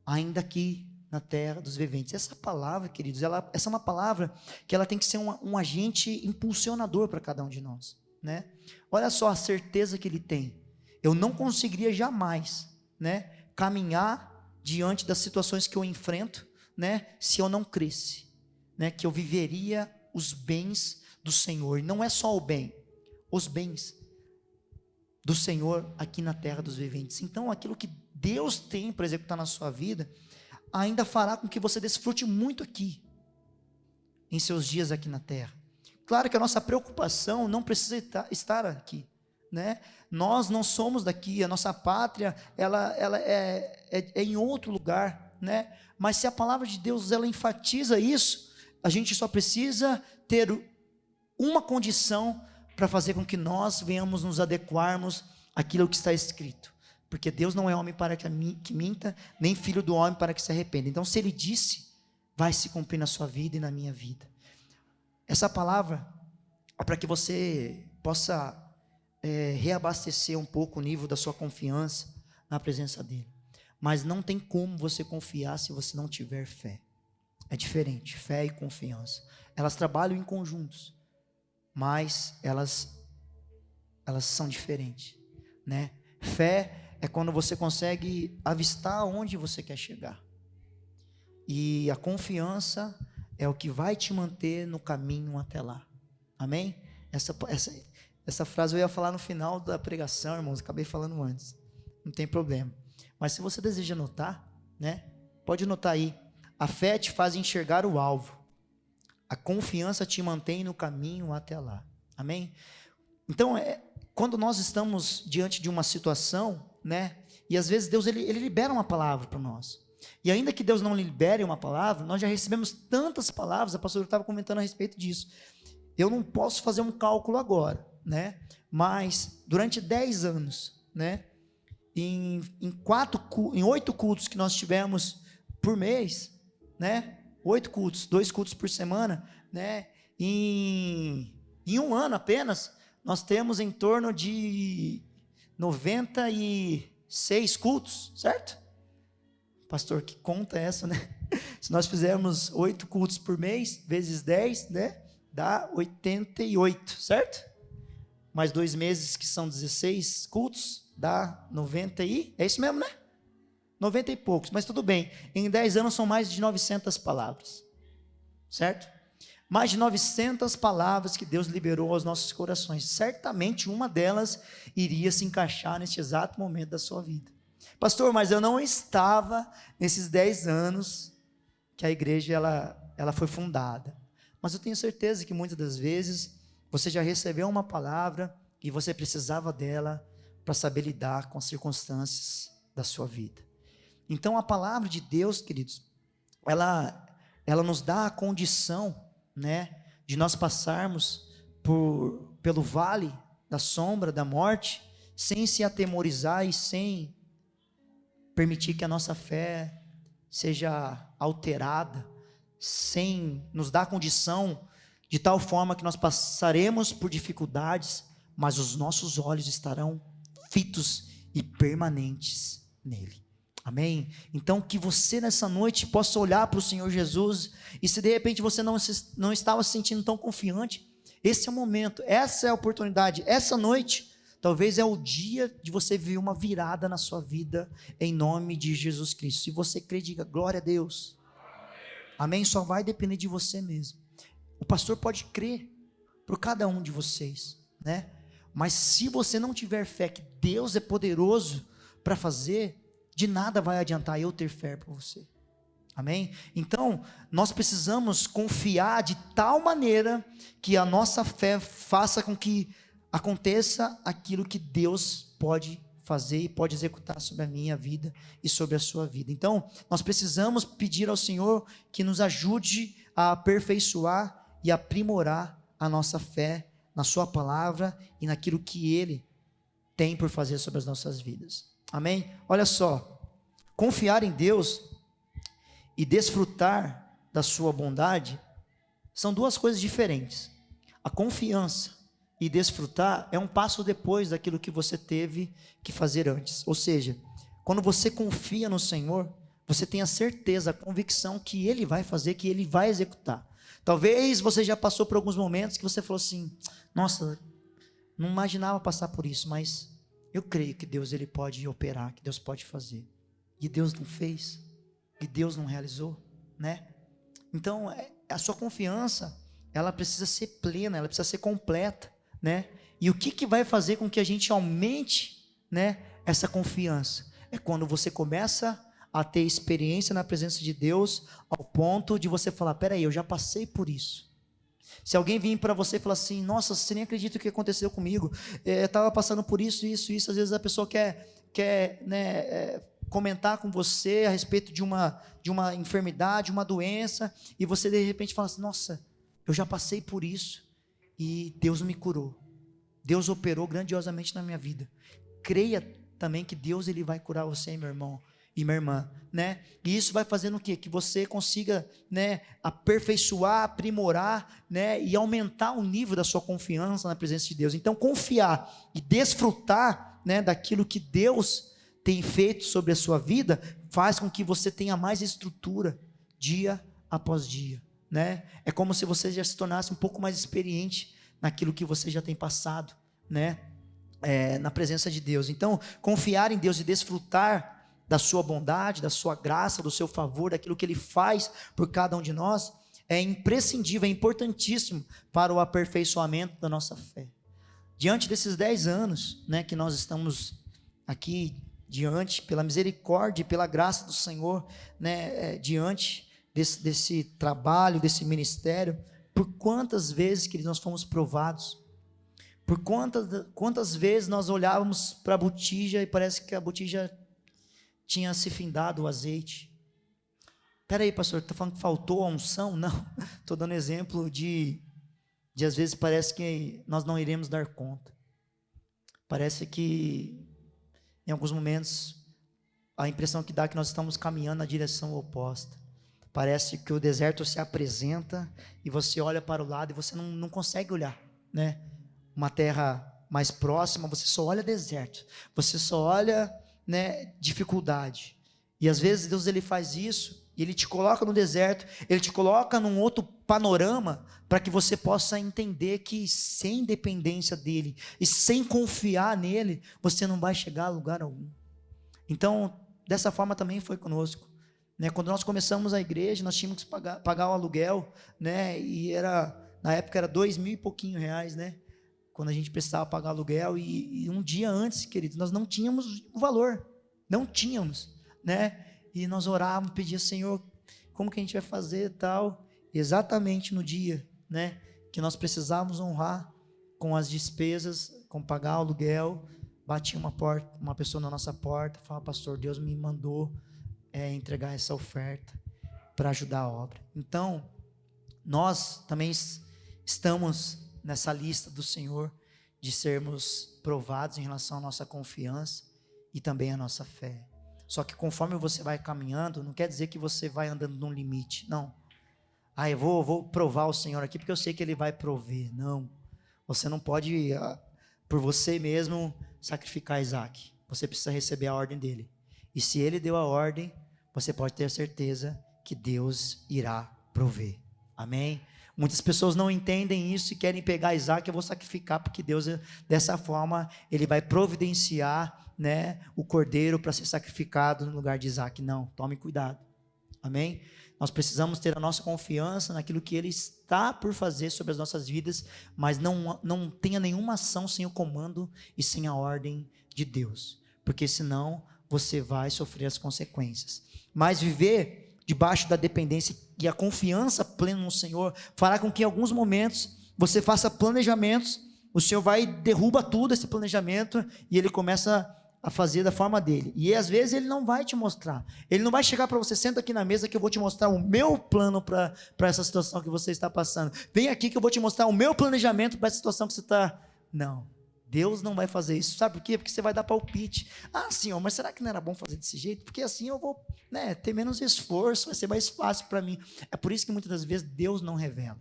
ainda aqui na terra dos viventes. Essa palavra, queridos, essa é uma palavra que ela tem que ser um agente impulsionador para cada um de nós, né? Olha só a certeza que ele tem. Eu não conseguiria jamais, né, caminhar diante das situações que eu enfrento, né, se eu não cresce, né, que eu viveria os bens do Senhor. E não é só o bem, os bens do Senhor aqui na terra dos viventes. Então, aquilo que Deus tem para executar na sua vida, ainda fará com que você desfrute muito aqui, em seus dias aqui na terra. Claro que a nossa preocupação não precisa estar aqui, né? Nós não somos daqui, a nossa pátria, ela é em outro lugar, né? Mas se a palavra de Deus, ela enfatiza isso, a gente só precisa ter uma condição para fazer com que nós venhamos nos adequarmos àquilo que está escrito, porque Deus não é homem para que minta, nem filho do homem para que se arrependa. Então, se Ele disse, vai se cumprir na sua vida e na minha vida. Essa palavra é para que você possa reabastecer um pouco o nível da sua confiança na presença dEle, mas não tem como você confiar se você não tiver fé. É diferente, fé e confiança, elas trabalham em conjuntos, mas elas são diferentes, né? Fé é quando você consegue avistar onde você quer chegar, e a confiança é o que vai te manter no caminho até lá. Amém? Essa frase eu ia falar no final da pregação, irmãos, acabei falando antes, não tem problema, mas se você deseja anotar, né, pode anotar aí. A fé te faz enxergar o alvo, a confiança te mantém no caminho até lá. Amém? Então, quando nós estamos diante de uma situação, né, e às vezes Deus ele libera uma palavra para nós, e ainda que Deus não libere uma palavra, nós já recebemos tantas palavras. A pastora estava comentando a respeito disso. Eu não posso fazer um cálculo agora, né, mas durante 10 anos, né, em 8 cultos que nós tivemos por mês, né, 8 cultos, 2 cultos por semana, né, em um ano apenas, nós temos em torno de 96 cultos, certo? Pastor, que conta é essa, né? Se nós fizermos 8 cultos por mês, vezes 10, né, dá 88, certo? Mais 2 meses que são 16 cultos, dá 90 é isso mesmo, né? 90 e poucos, mas tudo bem. Em 10 anos são mais de 900 palavras, certo? Mais de 900 palavras que Deus liberou aos nossos corações. Certamente uma delas iria se encaixar neste exato momento da sua vida. Pastor, mas eu não estava nesses 10 anos que a igreja ela foi fundada. Mas eu tenho certeza que muitas das vezes você já recebeu uma palavra e você precisava dela para saber lidar com as circunstâncias da sua vida. Então a palavra de Deus, queridos, ela nos dá a condição, né, de nós passarmos pelo vale da sombra da morte, sem se atemorizar e sem permitir que a nossa fé seja alterada, sem nos dar condição de tal forma que nós passaremos por dificuldades, mas os nossos olhos estarão fitos e permanentes nele. Amém? Então que você nessa noite possa olhar para o Senhor Jesus, e se de repente você não estava se sentindo tão confiante, Esse é o momento, essa é a oportunidade, essa noite, talvez é o dia de você ver uma virada na sua vida, em nome de Jesus Cristo. Se você crê, diga glória a Deus. Amém? Só vai depender de você mesmo. O pastor pode crer por cada um de vocês, né? Mas se você não tiver fé que Deus é poderoso para fazer, de nada vai adiantar eu ter fé por você. Amém? Então, nós precisamos confiar de tal maneira que a nossa fé faça com que aconteça aquilo que Deus pode fazer e pode executar sobre a minha vida e sobre a sua vida. Então, nós precisamos pedir ao Senhor que nos ajude a aperfeiçoar e aprimorar a nossa fé na sua palavra e naquilo que Ele tem por fazer sobre as nossas vidas. Amém? Olha só, confiar em Deus e desfrutar da sua bondade são duas coisas diferentes. A confiança e desfrutar é um passo depois daquilo que você teve que fazer antes. Ou seja, quando você confia no Senhor, você tem a certeza, a convicção que Ele vai fazer, que Ele vai executar. Talvez você já passou por alguns momentos que você falou assim, nossa, não imaginava passar por isso, mas eu creio que Deus Ele pode operar, que Deus pode fazer. E Deus não fez, e Deus não realizou, né? Então, a sua confiança, ela precisa ser plena, ela precisa ser completa, né? E o que vai fazer com que a gente aumente, né, essa confiança? É quando você começa a ter experiência na presença de Deus, ao ponto de você falar, peraí, eu já passei por isso. Se alguém vir para você e falar assim, nossa, você nem acredita o que aconteceu comigo, eu estava passando por isso, às vezes a pessoa quer né, comentar com você a respeito de uma enfermidade, uma doença, e você de repente fala assim, nossa, eu já passei por isso, e Deus me curou, Deus operou grandiosamente na minha vida. Creia também que Deus Ele vai curar você, meu irmão e minha irmã, né? E isso vai fazendo o quê? Que você consiga, né, aperfeiçoar, aprimorar, né, e aumentar o nível da sua confiança na presença de Deus. Então, confiar e desfrutar, né, daquilo que Deus tem feito sobre a sua vida, faz com que você tenha mais estrutura, dia após dia, né? É como se você já se tornasse um pouco mais experiente naquilo que você já tem passado, né? Na presença de Deus. Então, confiar em Deus e desfrutar da sua bondade, da sua graça, do seu favor, daquilo que Ele faz por cada um de nós, é imprescindível, é importantíssimo para o aperfeiçoamento da nossa fé. Diante desses 10 anos, né, que nós estamos aqui diante, pela misericórdia e pela graça do Senhor, né, diante desse trabalho, desse ministério, por quantas vezes que nós fomos provados, por quantas vezes nós olhávamos para a botija e parece que a botija tinha se findado o azeite. Peraí, pastor, está falando que faltou a unção? Não, estou dando exemplo de às vezes parece que nós não iremos dar conta. Parece que em alguns momentos a impressão que dá é que nós estamos caminhando na direção oposta. Parece que o deserto se apresenta e você olha para o lado e você não consegue olhar, né? Uma terra mais próxima, você só olha deserto, você só olha, né, dificuldade. E às vezes Deus Ele faz isso e Ele te coloca no deserto, Ele te coloca num outro panorama para que você possa entender que sem dependência dEle e sem confiar nele, você não vai chegar a lugar algum. Então, dessa forma também foi conosco, né? Quando nós começamos a igreja, nós tínhamos que pagar o aluguel, né? E na época era 2.000 e pouquinho reais, né? Quando a gente precisava pagar aluguel, e um dia antes, queridos, nós não tínhamos o valor, não tínhamos, né? E nós orávamos, pedíamos, Senhor, como que a gente vai fazer e tal? Exatamente no dia, né, que nós precisávamos honrar com as despesas, com pagar o aluguel, batia uma pessoa na nossa porta, falava, pastor, Deus me mandou entregar essa oferta para ajudar a obra. Então, nós também estamos nessa lista do Senhor de sermos provados em relação à nossa confiança e também à nossa fé. Só que conforme você vai caminhando, não quer dizer que você vai andando num limite, não. Eu vou provar o Senhor aqui porque eu sei que Ele vai prover. Não, você não pode por você mesmo sacrificar Isaac. Você precisa receber a ordem dele. E se Ele deu a ordem, você pode ter certeza que Deus irá prover. Amém? Muitas pessoas não entendem isso e querem pegar Isaac, eu vou sacrificar, porque Deus, dessa forma, Ele vai providenciar, né, o cordeiro para ser sacrificado no lugar de Isaac. Não, tome cuidado, amém? Nós precisamos ter a nossa confiança naquilo que Ele está por fazer sobre as nossas vidas, mas não tenha nenhuma ação sem o comando e sem a ordem de Deus, porque senão você vai sofrer as consequências. Mas viver debaixo da dependência e a confiança plena no Senhor fará com que em alguns momentos você faça planejamentos, o Senhor vai derruba tudo esse planejamento e Ele começa a fazer da forma dele, e às vezes Ele não vai te mostrar, Ele não vai chegar para você, senta aqui na mesa que eu vou te mostrar o meu plano para essa situação que você está passando, vem aqui que eu vou te mostrar o meu planejamento para essa situação que você está, não, Deus não vai fazer isso, sabe por quê? Porque você vai dar palpite, Senhor, mas será que não era bom fazer desse jeito? Porque assim eu vou, ter menos esforço, vai ser mais fácil para mim. É por isso que muitas das vezes Deus não revela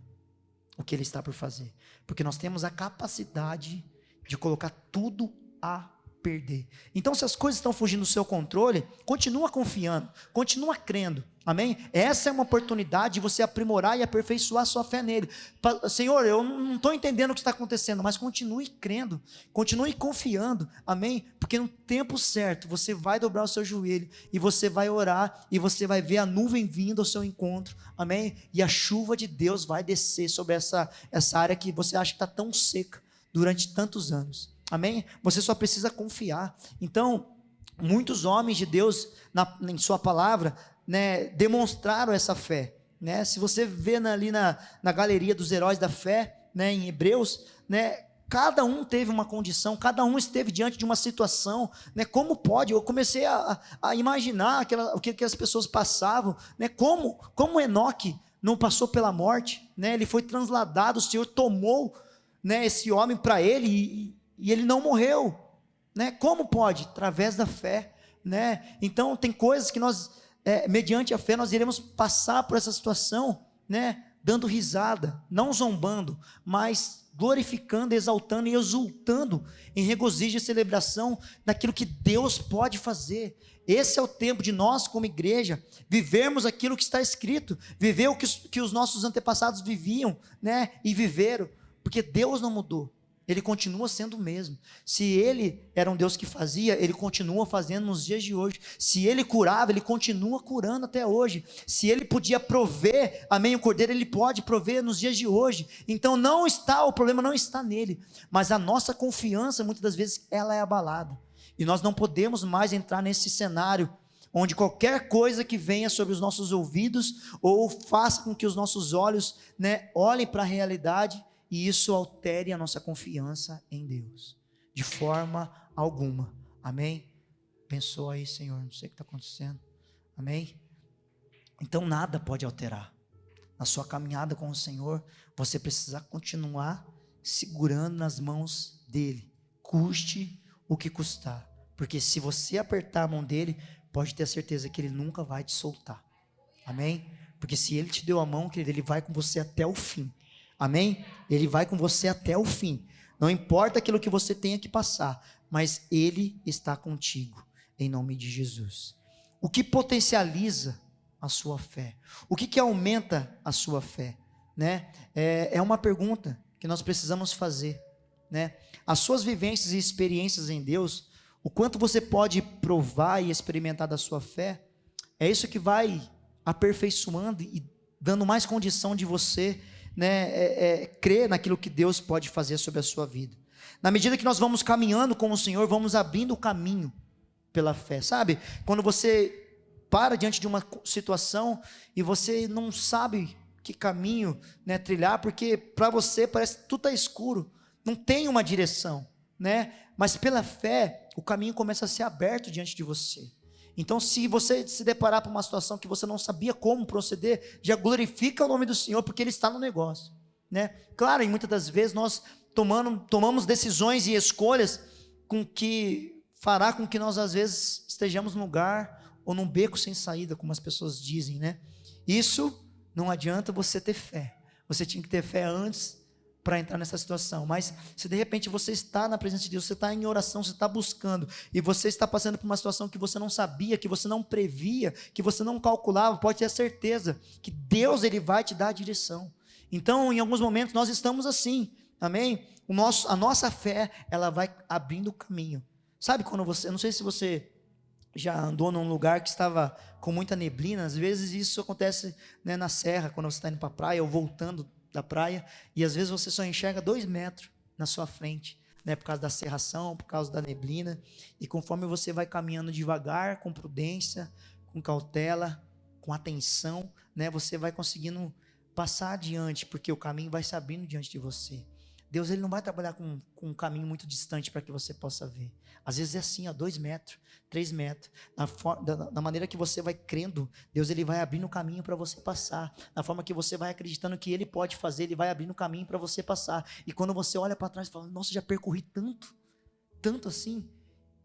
o que Ele está por fazer, porque nós temos a capacidade de colocar tudo a perder. Então, se as coisas estão fugindo do seu controle, continua confiando, continua crendo, amém? Essa é uma oportunidade de você aprimorar e aperfeiçoar a sua fé nele. Senhor, eu não estou entendendo o que está acontecendo, mas continue crendo, continue confiando, amém? Porque no tempo certo, você vai dobrar o seu joelho, e você vai orar, e você vai ver a nuvem vindo ao seu encontro, amém? E a chuva de Deus vai descer sobre essa área que você acha que está tão seca durante tantos anos. Amém? Você só precisa confiar. Então, muitos homens de Deus, em sua palavra, demonstraram essa fé. Se você vê ali na galeria dos heróis da fé, em Hebreus, cada um teve uma condição, cada um esteve diante de uma situação. Como pode? Eu comecei a imaginar o que as pessoas passavam. Como Enoque não passou pela morte, ele foi transladado, o Senhor tomou esse homem para ele e ele não morreu, Como pode? Através da fé, Então tem coisas que nós, mediante a fé, nós iremos passar por essa situação, dando risada, não zombando, mas glorificando, exaltando e exultando em regozijo e celebração daquilo que Deus pode fazer. Esse é o tempo de nós, como igreja, vivermos aquilo que está escrito, viver o que os nossos antepassados viviam, e viveram, porque Deus não mudou. Ele continua sendo o mesmo. Se Ele era um Deus que fazia, Ele continua fazendo nos dias de hoje. Se Ele curava, Ele continua curando até hoje. Se Ele podia prover, amém, o cordeiro, Ele pode prover nos dias de hoje. Então o problema não está nele, mas a nossa confiança, muitas das vezes, ela é abalada. E nós não podemos mais entrar nesse cenário, onde qualquer coisa que venha sobre os nossos ouvidos, ou faça com que os nossos olhos, olhem para a realidade, e isso altere a nossa confiança em Deus, de forma alguma, amém? Pensou aí, Senhor, não sei o que está acontecendo, amém? Então nada pode alterar, na sua caminhada com o Senhor, você precisa continuar segurando nas mãos dEle, custe o que custar, porque se você apertar a mão dEle, pode ter certeza que Ele nunca vai te soltar, amém? Porque se Ele te deu a mão, querido, Ele vai com você até o fim, amém? Ele vai com você até o fim. Não importa aquilo que você tenha que passar, mas Ele está contigo, em nome de Jesus. O que potencializa a sua fé? O que aumenta a sua fé? É uma pergunta que nós precisamos fazer. As suas vivências e experiências em Deus, o quanto você pode provar e experimentar da sua fé, é isso que vai aperfeiçoando e dando mais condição de você crer naquilo que Deus pode fazer sobre a sua vida. Na medida que nós vamos caminhando com o Senhor, vamos abrindo o caminho pela fé, sabe? Quando você para diante de uma situação e você não sabe que caminho trilhar, porque para você parece que tudo está escuro, não tem uma direção, mas pela fé o caminho começa a ser aberto diante de você. Então, se você se deparar com uma situação que você não sabia como proceder, já glorifica o nome do Senhor, porque Ele está no negócio, Claro, e muitas das vezes nós tomamos decisões e escolhas que fará com que nós às vezes estejamos num lugar ou num beco sem saída, como as pessoas dizem, Isso não adianta você ter fé. Você tinha que ter fé antes para entrar nessa situação, mas se de repente você está na presença de Deus, você está em oração, você está buscando, e você está passando por uma situação que você não sabia, que você não previa, que você não calculava, pode ter a certeza que Deus, Ele vai te dar a direção, Então, em alguns momentos, nós estamos assim, amém? A nossa fé, ela vai abrindo o caminho. Sabe quando você, não sei se você já andou num lugar que estava com muita neblina, às vezes isso acontece, né, na serra, quando você está indo para a praia ou voltando da praia, e às vezes você só enxerga 2 metros na sua frente, né, por causa da cerração, por causa da neblina, e conforme você vai caminhando devagar, com prudência, com cautela, com atenção, né, você vai conseguindo passar adiante, porque o caminho vai se abrindo diante de você. Deus, ele não vai trabalhar com um caminho muito distante para que você possa ver. Às vezes é assim, 2 metros, 3 metros. Da maneira que você vai crendo, Deus, ele vai abrindo o caminho para você passar. Na forma que você vai acreditando que ele pode fazer, ele vai abrindo o caminho para você passar. E quando você olha para trás e fala, nossa, já percorri tanto, tanto assim.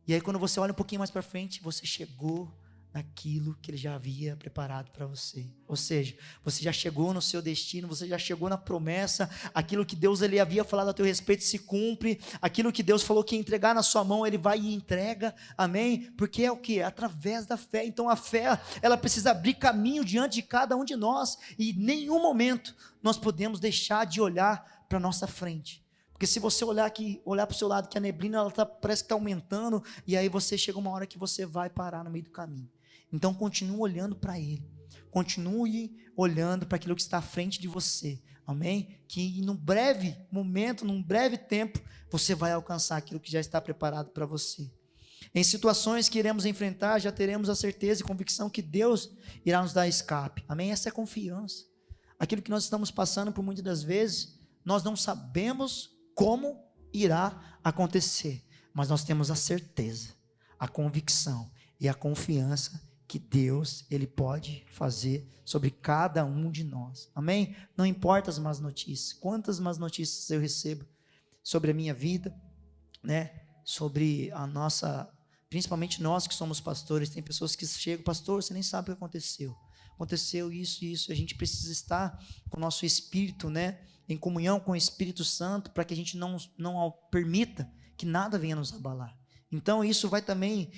E aí quando você olha um pouquinho mais para frente, você chegou naquilo que ele já havia preparado para você. Ou seja, você já chegou no seu destino, você já chegou na promessa, aquilo que Deus ele havia falado a teu respeito se cumpre, aquilo que Deus falou que ia entregar na sua mão, ele vai e entrega, amém? Porque é o que? Através da fé. Então a fé, ela precisa abrir caminho diante de cada um de nós, e em nenhum momento nós podemos deixar de olhar para a nossa frente. Porque se você olhar para o seu lado, que a neblina ela parece que está aumentando, e aí você chega uma hora que você vai parar no meio do caminho. Então continue olhando para Ele, continue olhando para aquilo que está à frente de você, amém? Que num breve momento, num breve tempo, você vai alcançar aquilo que já está preparado para você. Em situações que iremos enfrentar, já teremos a certeza e convicção que Deus irá nos dar escape, amém? Essa é a confiança. Aquilo que nós estamos passando por muitas das vezes, nós não sabemos como irá acontecer, mas nós temos a certeza, a convicção e a confiança que Deus, ele pode fazer sobre cada um de nós, amém? Não importa as más notícias, quantas más notícias eu recebo sobre a minha vida, né? Sobre a nossa, principalmente nós que somos pastores, tem pessoas que chegam, pastor, você nem sabe o que aconteceu isso e isso, a gente precisa estar com o nosso espírito, né? Em comunhão com o Espírito Santo, para que a gente não permita que nada venha nos abalar. Então isso vai também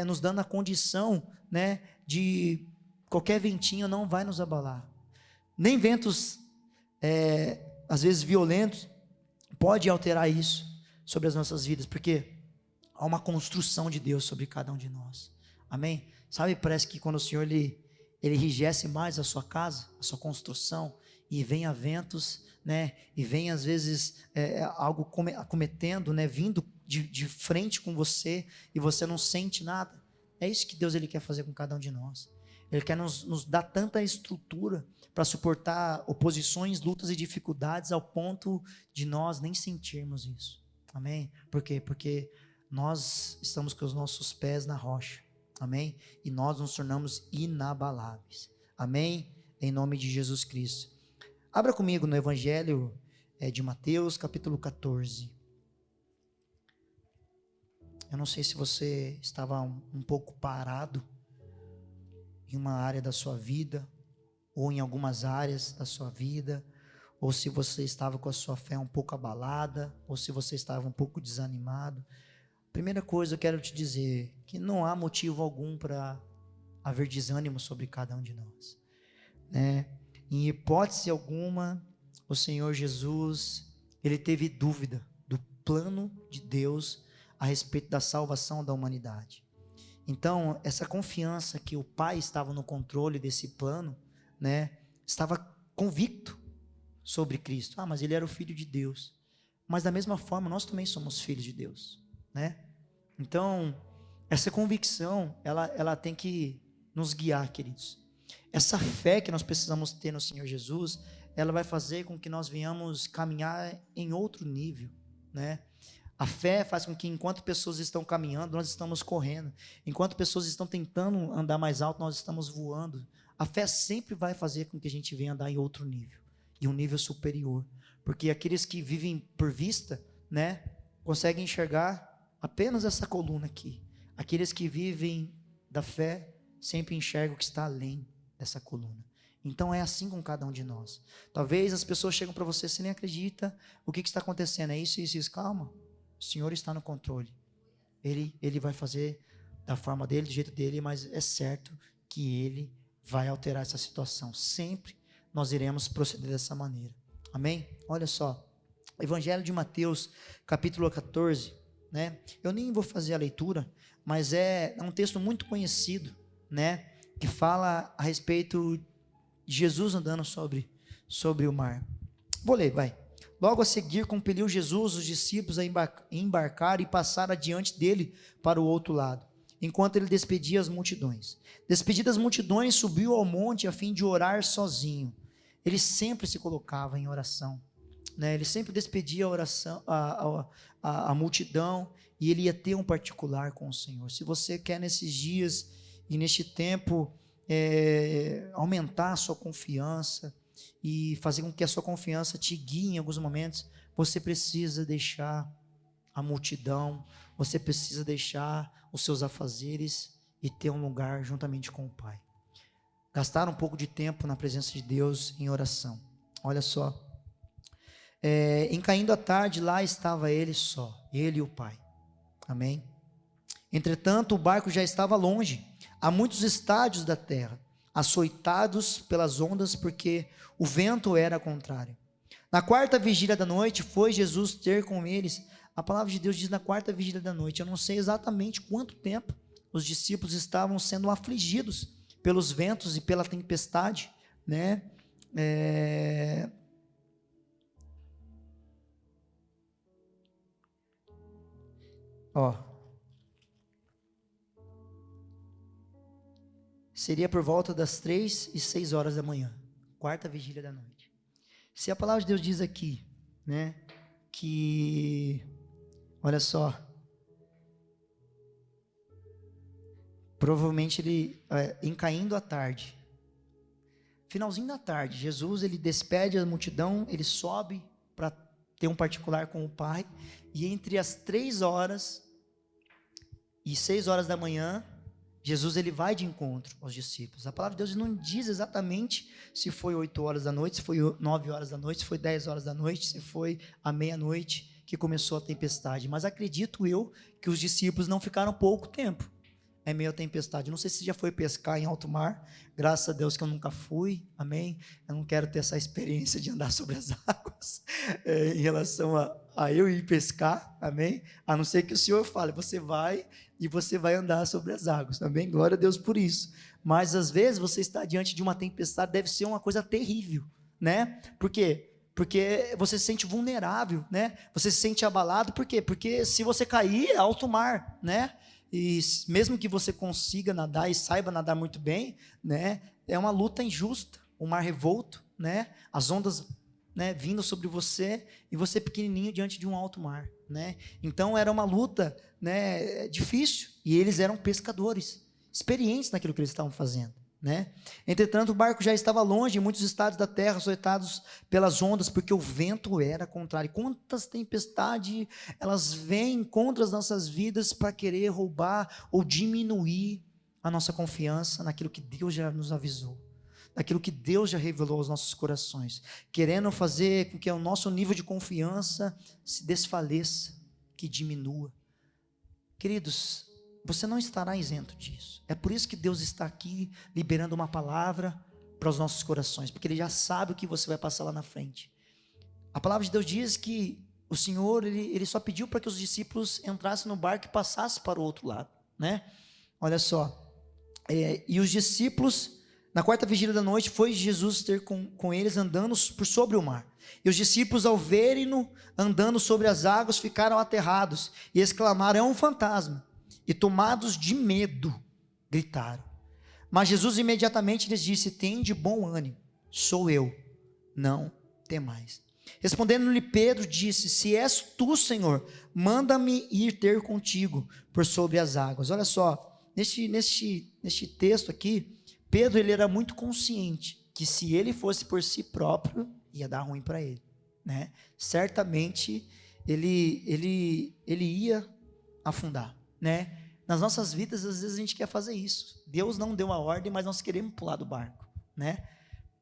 nos dando a condição, né, de qualquer ventinho não vai nos abalar. Nem ventos, às vezes violentos, pode alterar isso sobre as nossas vidas, porque há uma construção de Deus sobre cada um de nós. Amém? Sabe, parece que quando o Senhor ele enrijece mais a sua casa, a sua construção, e vem a ventos, né, e vem às vezes algo acometendo, né, vindo de frente com você, e você não sente nada. É isso que Deus ele quer fazer com cada um de nós. Ele quer nos dar tanta estrutura para suportar oposições, lutas e dificuldades ao ponto de nós nem sentirmos isso. Amém? Por quê? Porque nós estamos com os nossos pés na rocha. Amém? E nós nos tornamos inabaláveis. Amém? Em nome de Jesus Cristo. Abra comigo no Evangelho de Mateus, capítulo 14. Eu não sei se você estava um pouco parado em uma área da sua vida, ou em algumas áreas da sua vida, ou se você estava com a sua fé um pouco abalada, ou se você estava um pouco desanimado. Primeira coisa, eu quero te dizer que não há motivo algum para haver desânimo sobre cada um de nós, né? Em hipótese alguma, o Senhor Jesus, ele teve dúvida do plano de Deus a respeito da salvação da humanidade. Então, essa confiança que o Pai estava no controle desse plano, né, estava convicto sobre Cristo. Mas ele era o Filho de Deus. Mas da mesma forma, nós também somos filhos de Deus, né? Então, essa convicção, ela tem que nos guiar, queridos. Essa fé que nós precisamos ter no Senhor Jesus, ela vai fazer com que nós venhamos caminhar em outro nível, né? A fé faz com que enquanto pessoas estão caminhando, nós estamos correndo. Enquanto pessoas estão tentando andar mais alto, nós estamos voando. A fé sempre vai fazer com que a gente venha andar em outro nível, em um nível superior. Porque aqueles que vivem por vista, né, conseguem enxergar apenas essa coluna aqui. Aqueles que vivem da fé sempre enxergam o que está além dessa coluna. Então é assim com cada um de nós. Talvez as pessoas chegam para você, você nem acredita o que está acontecendo, é isso, isso, isso. Calma, o Senhor está no controle. Ele vai fazer da forma dele, do jeito dele, mas é certo que Ele vai alterar essa situação. Sempre nós iremos proceder dessa maneira. Amém? Olha só, Evangelho de Mateus, capítulo 14, né? Eu nem vou fazer a leitura, mas é um texto muito conhecido, né? Que fala a respeito de Jesus andando sobre o mar. Vou ler, vai. Logo a seguir, compeliu Jesus os discípulos a embarcar e passar adiante dele para o outro lado, enquanto ele despedia as multidões. Despedidas as multidões, subiu ao monte a fim de orar sozinho. Ele sempre se colocava em oração, né? Ele sempre despedia a oração, a multidão, e ele ia ter um particular com o Senhor. Se você quer nesses dias e neste tempo aumentar a sua confiança e fazer com que a sua confiança te guie em alguns momentos, você precisa deixar a multidão, você precisa deixar os seus afazeres e ter um lugar juntamente com o Pai. Gastar um pouco de tempo na presença de Deus em oração. Olha só, em caindo a tarde, lá estava ele só, ele e o Pai. Amém? Entretanto, o barco já estava longe, a muitos estádios da terra, açoitados pelas ondas, porque o vento era contrário. Na quarta vigília da noite, foi Jesus ter com eles. A palavra de Deus diz na quarta vigília da noite. Eu não sei exatamente quanto tempo os discípulos estavam sendo afligidos pelos ventos e pela tempestade, né? Seria por volta das 3:06 da manhã, quarta vigília da noite. Se a palavra de Deus diz aqui, né, que, olha só, provavelmente ele, em caindo à tarde, finalzinho da tarde, Jesus, ele despede a multidão, ele sobe para ter um particular com o Pai, e entre as 3h e 6h da manhã, Jesus, ele vai de encontro aos discípulos. A palavra de Deus não diz exatamente se foi 8h da noite, se foi 9h da noite, se foi 10h da noite, se foi à meia-noite que começou a tempestade. Mas acredito eu que os discípulos não ficaram pouco tempo em meio à tempestade. Não sei se já foi pescar em alto mar. Graças a Deus que eu nunca fui. Amém? Eu não quero ter essa experiência de andar sobre as águas em relação a eu ir pescar. Amém? A não ser que o Senhor fale, você vai e você vai andar sobre as águas. Amém? Glória a Deus por isso. Mas às vezes você está diante de uma tempestade, deve ser uma coisa terrível, né? Por quê? Porque você se sente vulnerável, né? Você se sente abalado, por quê? Porque se você cair, é alto mar, né? E mesmo que você consiga nadar e saiba nadar muito bem, né? É uma luta injusta, o mar revolto, né? As ondas, né, vindo sobre você e você pequenininho diante de um alto mar, né? Então era uma luta, né, difícil, e eles eram pescadores, experientes naquilo que eles estavam fazendo, né? Entretanto, o barco já estava longe, em muitos estados da terra, açoitados pelas ondas, porque o vento era contrário. Quantas tempestades elas vêm contra as nossas vidas para querer roubar ou diminuir a nossa confiança naquilo que Deus já nos avisou, naquilo que Deus já revelou aos nossos corações, querendo fazer com que o nosso nível de confiança se desfaleça, que diminua. Queridos, você não estará isento disso. É por isso que Deus está aqui liberando uma palavra para os nossos corações, porque Ele já sabe o que você vai passar lá na frente. A palavra de Deus diz que o Senhor, Ele só pediu para que os discípulos entrassem no barco e passassem para o outro lado, né? Olha só, e os discípulos, na quarta vigília da noite, foi Jesus ter com eles andando por sobre o mar. E os discípulos, ao verem-no andando sobre as águas, ficaram aterrados e exclamaram: é um fantasma. E tomados de medo, gritaram. Mas Jesus imediatamente lhes disse: tende bom ânimo, sou eu, não temais. Respondendo-lhe Pedro, disse: se és tu, Senhor, manda-me ir ter contigo por sobre as águas. Olha só, neste texto aqui, Pedro, ele era muito consciente que se ele fosse por si próprio, ia dar ruim para ele, né? Certamente ele ia afundar, né? Nas nossas vidas, às vezes a gente quer fazer isso. Deus não deu a ordem, mas nós queremos pular do barco, né?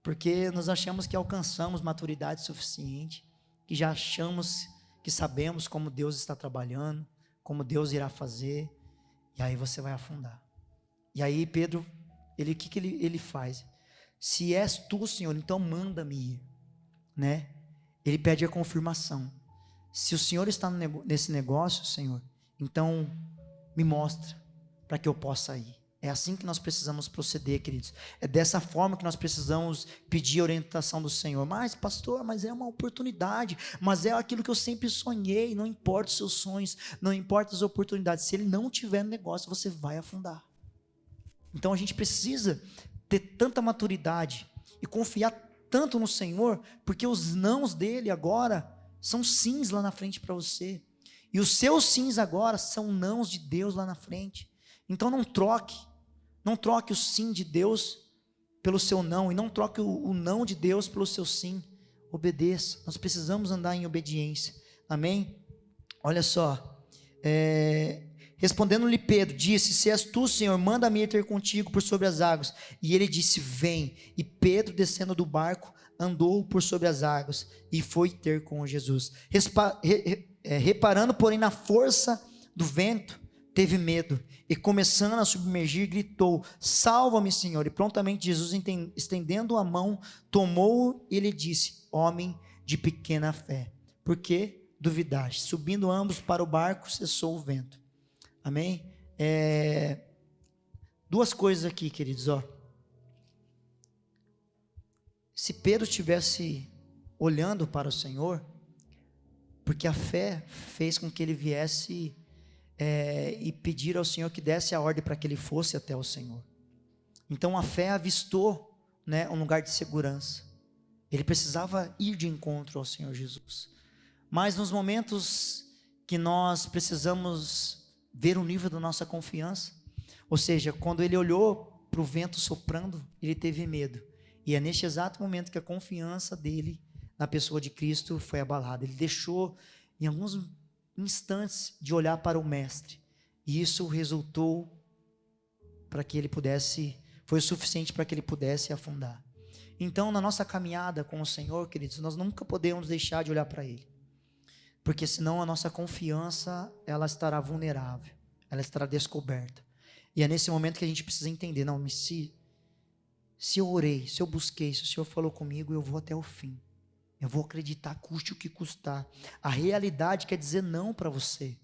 Porque nós achamos que alcançamos maturidade suficiente, que já achamos que sabemos como Deus está trabalhando, como Deus irá fazer, e aí você vai afundar. E aí Pedro, o que ele faz? Se és tu, Senhor, então manda-me ir, né? ele pede a confirmação. Se o Senhor está nesse negócio, Senhor, então me mostra para que eu possa ir. É assim que nós precisamos proceder, queridos. É dessa forma que nós precisamos pedir a orientação do Senhor. Mas, pastor, mas é uma oportunidade, mas é aquilo que eu sempre sonhei. Não importa os seus sonhos, não importa as oportunidades. Se ele não tiver negócio, você vai afundar. Então a gente precisa ter tanta maturidade e confiar tanto no Senhor, porque os nãos dele agora são sims lá na frente para você. E os seus sims agora são nãos de Deus lá na frente. Então não troque o sim de Deus pelo seu não, e não troque o não de Deus pelo seu sim. Obedeça, nós precisamos andar em obediência, amém? Olha só, respondendo-lhe Pedro, disse: se és tu, Senhor, manda-me ir ter contigo por sobre as águas. E ele disse: vem. E Pedro, descendo do barco, andou por sobre as águas e foi ter com Jesus. Reparando, porém, na força do vento, teve medo, e começando a submergir, gritou: salva-me, Senhor. E prontamente Jesus, estendendo a mão, tomou-o e lhe disse: homem de pequena fé, por que duvidaste? Subindo ambos para o barco, cessou o vento. Amém? Duas coisas aqui, queridos, ó. Se Pedro estivesse olhando para o Senhor, porque a fé fez com que ele viesse e pedir ao Senhor que desse a ordem para que ele fosse até o Senhor. Então a fé avistou, né, um lugar de segurança. Ele precisava ir de encontro ao Senhor Jesus. Mas nos momentos que nós precisamos ver o nível da nossa confiança, ou seja, quando ele olhou para o vento soprando, ele teve medo. E é neste exato momento que a confiança dele na pessoa de Cristo foi abalada. Ele deixou em alguns instantes de olhar para o mestre, e isso resultou para que ele pudesse, foi o suficiente para que ele pudesse afundar. Então, na nossa caminhada com o Senhor, queridos, nós nunca podemos deixar de olhar para ele, porque senão a nossa confiança, ela estará vulnerável, ela estará descoberta. E é nesse momento que a gente precisa entender: não, se eu orei, se eu busquei, se o Senhor falou comigo, eu vou até o fim. Eu vou acreditar, custe o que custar. A realidade quer dizer não para você.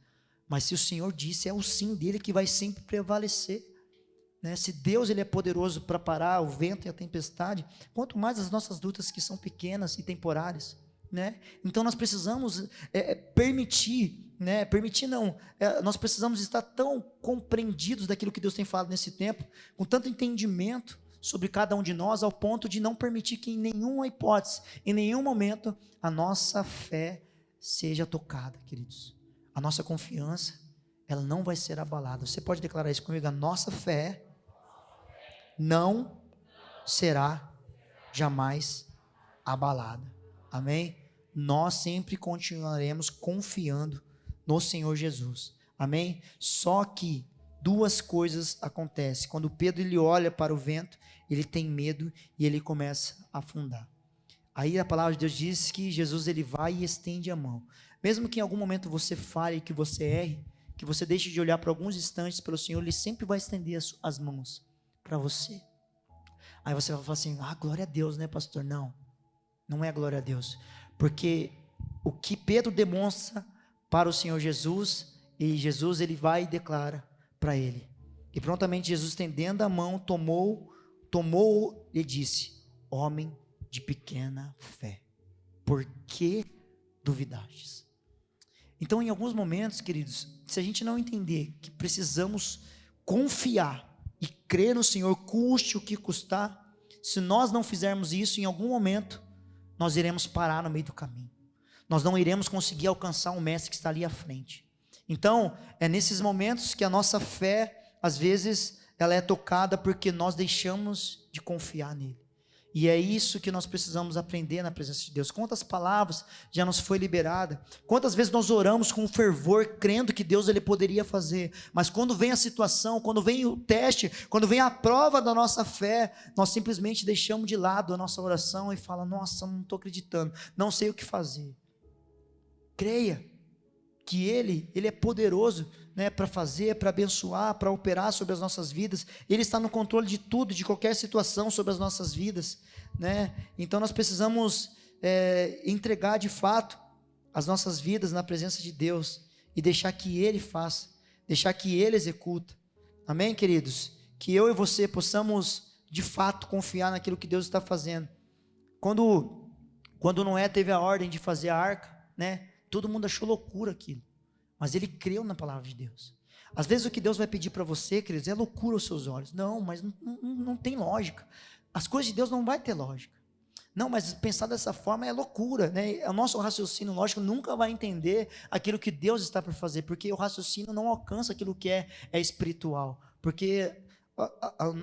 Mas se o Senhor disse, é o sim dele que vai sempre prevalecer. Né? Se Deus ele é poderoso para parar o vento e a tempestade, quanto mais as nossas lutas que são pequenas e temporárias. Né? Então nós precisamos permitir, né? Nós precisamos estar tão compreendidos daquilo que Deus tem falado nesse tempo, com tanto entendimento sobre cada um de nós, ao ponto de não permitir que em nenhuma hipótese, em nenhum momento, a nossa fé seja tocada, queridos. A nossa confiança, ela não vai ser abalada. Você pode declarar isso comigo? A nossa fé não será jamais abalada. Amém? Nós sempre continuaremos confiando no Senhor Jesus. Amém? Só que duas coisas acontecem. Quando Pedro ele olha para o vento, ele tem medo e ele começa a afundar. Aí a palavra de Deus diz que Jesus ele vai e estende a mão. Mesmo que em algum momento você fale, que você erre, que você deixe de olhar por alguns instantes pelo Senhor, ele sempre vai estender as mãos para você. Aí você vai falar assim: glória a Deus, né, pastor? Não, não é glória a Deus. Porque o que Pedro demonstra para o Senhor Jesus, e Jesus ele vai e declara para ele. E prontamente Jesus, estendendo a mão, tomou e disse: homem de pequena fé, por que duvidastes? Então, em alguns momentos, queridos, se a gente não entender que precisamos confiar e crer no Senhor, custe o que custar, se nós não fizermos isso, em algum momento nós iremos parar no meio do caminho. Nós não iremos conseguir alcançar o mestre que está ali à frente. Então, é nesses momentos que a nossa fé, às vezes, ela é tocada porque nós deixamos de confiar nele. E é isso que nós precisamos aprender na presença de Deus. Quantas palavras já nos foi liberada? Quantas vezes nós oramos com fervor, crendo que Deus ele poderia fazer, mas quando vem a situação, quando vem o teste, quando vem a prova da nossa fé, nós simplesmente deixamos de lado a nossa oração e falamos: nossa, não estou acreditando, não sei o que fazer. Creia que Ele é poderoso, né, para fazer, para abençoar, para operar sobre as nossas vidas. Ele está no controle de tudo, de qualquer situação sobre as nossas vidas, né? Então nós precisamos entregar de fato as nossas vidas na presença de Deus e deixar que Ele faça, deixar que Ele executa. Amém, queridos? Que eu e você possamos de fato confiar naquilo que Deus está fazendo. Quando Noé teve a ordem de fazer a arca, né? Todo mundo achou loucura aquilo, mas ele creu na palavra de Deus. Às vezes o que Deus vai pedir para você, queridos, é loucura aos seus olhos. Não, mas não tem lógica. As coisas de Deus não vai ter lógica. Não, mas pensar dessa forma é loucura, né? O nosso raciocínio lógico nunca vai entender aquilo que Deus está por fazer, porque o raciocínio não alcança aquilo que é espiritual, porque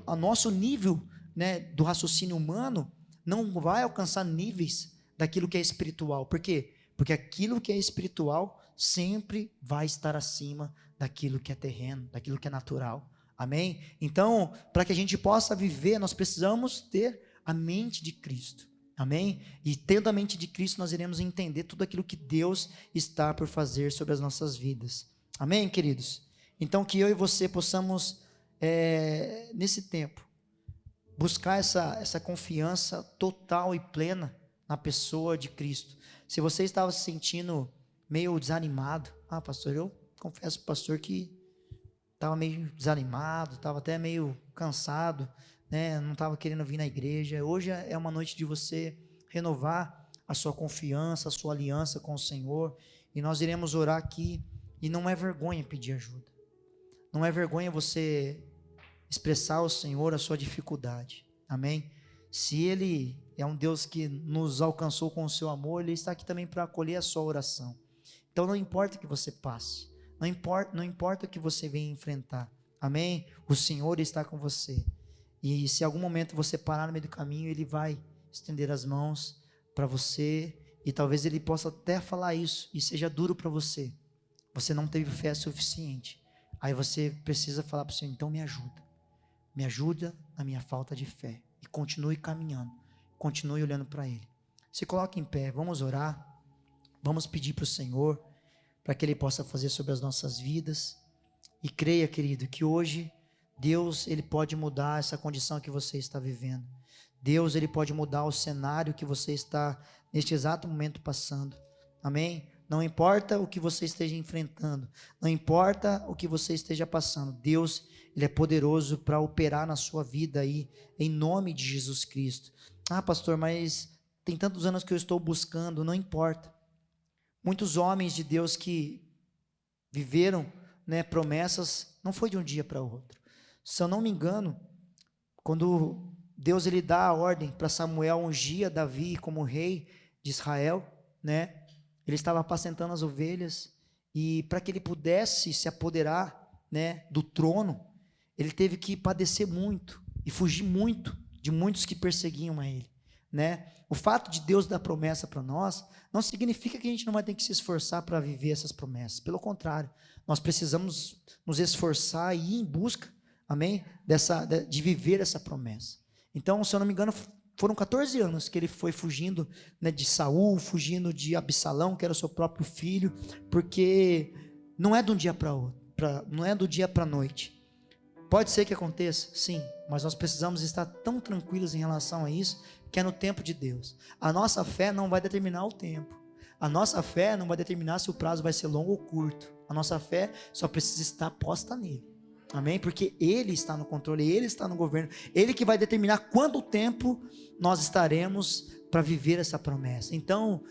a nosso nível, né, do raciocínio humano não vai alcançar níveis daquilo que é espiritual. Por quê? Porque aquilo que é espiritual sempre vai estar acima daquilo que é terreno, daquilo que é natural. Amém? Então, para que a gente possa viver, nós precisamos ter a mente de Cristo. Amém? E tendo a mente de Cristo, nós iremos entender tudo aquilo que Deus está por fazer sobre as nossas vidas. Amém, queridos? Então, que eu e você possamos, nesse tempo, buscar essa confiança total e plena na pessoa de Cristo. Se você estava se sentindo meio desanimado, pastor, eu confesso para o pastor que estava meio desanimado, estava até meio cansado, né? Não estava querendo vir na igreja. Hoje é uma noite de você renovar a sua confiança, a sua aliança com o Senhor, e nós iremos orar aqui, e não é vergonha pedir ajuda, não é vergonha você expressar ao Senhor a sua dificuldade. Amém? Se Ele é um Deus que nos alcançou com o seu amor, Ele está aqui também para acolher a sua oração. Então não importa que você passe, não importa o que você venha enfrentar, amém? O Senhor está com você, e se em algum momento você parar no meio do caminho, Ele vai estender as mãos para você, e talvez Ele possa até falar isso, e seja duro para você, você não teve fé suficiente, aí você precisa falar para o Senhor, então me ajuda na minha falta de fé, e continue caminhando, continue olhando para Ele. Se coloque em pé, vamos orar, vamos pedir para o Senhor, para que Ele possa fazer sobre as nossas vidas, e creia, querido, que hoje Deus, Ele pode mudar essa condição que você está vivendo. Deus, Ele pode mudar o cenário que você está neste exato momento passando. Amém? Não importa o que você esteja enfrentando, não importa o que você esteja passando, Deus, Ele é poderoso para operar na sua vida aí, em nome de Jesus Cristo. Pastor, mas tem tantos anos que eu estou buscando, não importa. Muitos homens de Deus que viveram, né, promessas, não foi de um dia para o outro. Se eu não me engano, quando Deus ele dá a ordem para Samuel ungir Davi como rei de Israel, né, ele estava apacentando as ovelhas, e para que ele pudesse se apoderar, né, do trono, ele teve que padecer muito e fugir muito de muitos que perseguiam a ele, né? O fato de Deus dar promessa para nós não significa que a gente não vai ter que se esforçar para viver essas promessas. Pelo contrário, nós precisamos nos esforçar e ir em busca, amém, de viver essa promessa. Então, se eu não me engano, foram 14 anos que ele foi fugindo, né, de Saul, fugindo de Absalão, que era o seu próprio filho, porque não é de um dia para outro, não é do dia para a noite. Pode ser que aconteça, sim, mas nós precisamos estar tão tranquilos em relação a isso, que é no tempo de Deus. A nossa fé não vai determinar o tempo, a nossa fé não vai determinar se o prazo vai ser longo ou curto, a nossa fé só precisa estar posta nele, amém? Porque Ele está no controle, Ele está no governo, Ele que vai determinar quanto tempo nós estaremos para viver essa promessa. Então,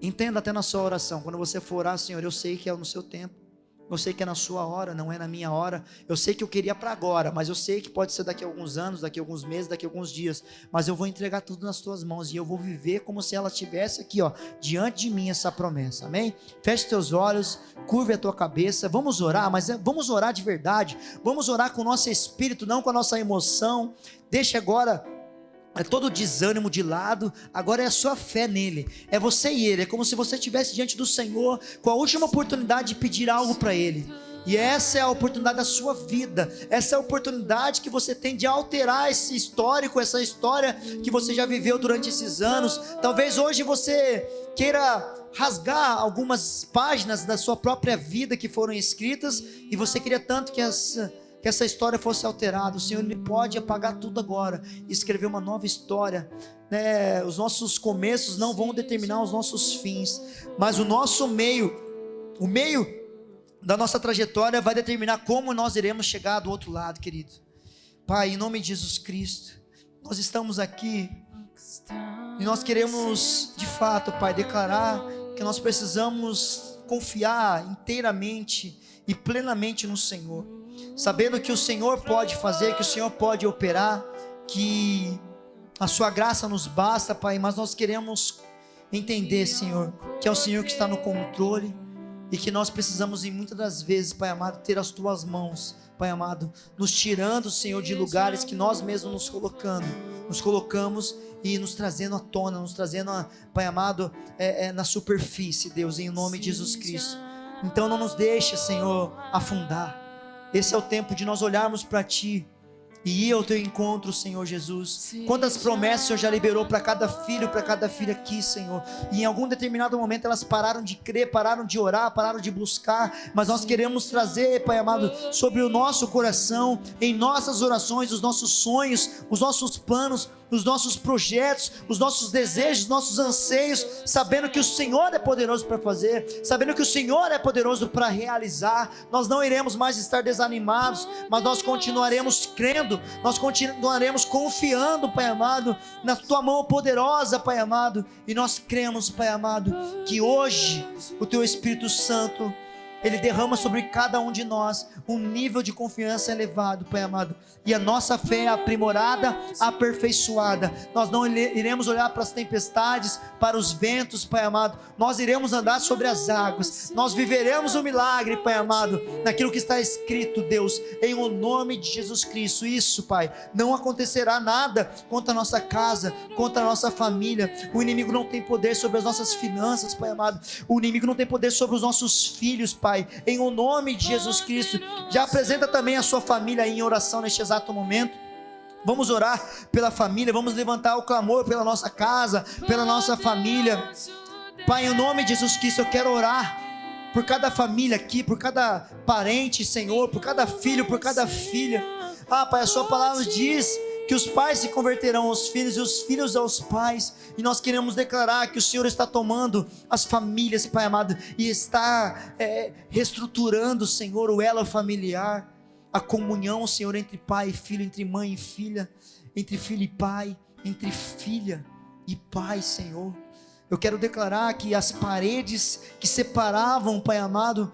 entenda até na sua oração, quando você for orar, Senhor, eu sei que é no seu tempo, eu sei que é na sua hora, não é na minha hora. Eu sei que eu queria para agora, mas eu sei que pode ser daqui a alguns anos, daqui a alguns meses, daqui a alguns dias. Mas eu vou entregar tudo nas tuas mãos e eu vou viver como se ela estivesse aqui, diante de mim, essa promessa. Amém? Feche teus olhos, curve a tua cabeça. Vamos orar, mas vamos orar de verdade. Vamos orar com o nosso espírito, não com a nossa emoção. Deixa agora todo o desânimo de lado, agora é a sua fé nele, é você e ele, é como se você estivesse diante do Senhor, com a última oportunidade de pedir algo para ele, e essa é a oportunidade da sua vida, essa é a oportunidade que você tem de alterar esse histórico, essa história que você já viveu durante esses anos. Talvez hoje você queira rasgar algumas páginas da sua própria vida que foram escritas, e você queria tanto que que essa história fosse alterada. O Senhor, Ele pode apagar tudo agora e escrever uma nova história, né? Os nossos começos não vão determinar os nossos fins, mas o nosso meio, o meio da nossa trajetória vai determinar como nós iremos chegar do outro lado, querido. Pai, em nome de Jesus Cristo, nós estamos aqui e nós queremos, de fato, Pai, declarar que nós precisamos confiar inteiramente e plenamente no Senhor, sabendo que o Senhor pode fazer, que o Senhor pode operar, que a sua graça nos basta, Pai, mas nós queremos entender, Senhor, que é o Senhor que está no controle e que nós precisamos, em muitas das vezes, Pai amado, ter as tuas mãos, Pai amado, nos tirando, Senhor, de lugares que nós mesmos nos colocamos e nos trazendo à tona, nos trazendo, Pai amado, na superfície, Deus, em nome de Jesus Cristo. Então não nos deixa, Senhor, afundar. Esse é o tempo de nós olharmos para Ti e ir ao Teu encontro, Senhor Jesus. Quantas promessas o Senhor já liberou para cada filho, para cada filha aqui, Senhor. E em algum determinado momento elas pararam de crer, pararam de orar, pararam de buscar. Mas nós queremos trazer, Pai amado, sobre o nosso coração, em nossas orações, os nossos sonhos, os nossos planos, os nossos projetos, os nossos desejos, os nossos anseios, sabendo que o Senhor é poderoso para fazer, sabendo que o Senhor é poderoso para realizar. Nós não iremos mais estar desanimados, mas nós continuaremos crendo, nós continuaremos confiando, Pai amado, na Tua mão poderosa, Pai amado, e nós cremos, Pai amado, que hoje o Teu Espírito Santo, Ele derrama sobre cada um de nós um nível de confiança elevado, Pai amado, e a nossa fé é aprimorada, aperfeiçoada. Nós não iremos olhar para as tempestades, para os ventos, Pai amado, nós iremos andar sobre as águas, nós viveremos o milagre, Pai amado, naquilo que está escrito, Deus, em o nome de Jesus Cristo. Isso, Pai, não acontecerá nada contra a nossa casa, contra a nossa família. O inimigo não tem poder sobre as nossas finanças, Pai amado, o inimigo não tem poder sobre os nossos filhos, Pai. Em o nome de Jesus Cristo. Já apresenta também a sua família aí em oração neste exato momento. Vamos orar pela família, vamos levantar o clamor pela nossa casa, pela nossa família. Pai, em o nome de Jesus Cristo, eu quero orar por cada família aqui, por cada parente, Senhor, por cada filho, por cada filha. Pai, a sua palavra diz que os pais se converterão aos filhos e os filhos aos pais, e nós queremos declarar que o Senhor está tomando as famílias, Pai amado, e está reestruturando, Senhor, o elo familiar, a comunhão, Senhor, entre pai e filho, entre mãe e filha, entre filho e pai, entre filha e pai, Senhor. Eu quero declarar que as paredes que separavam, Pai amado,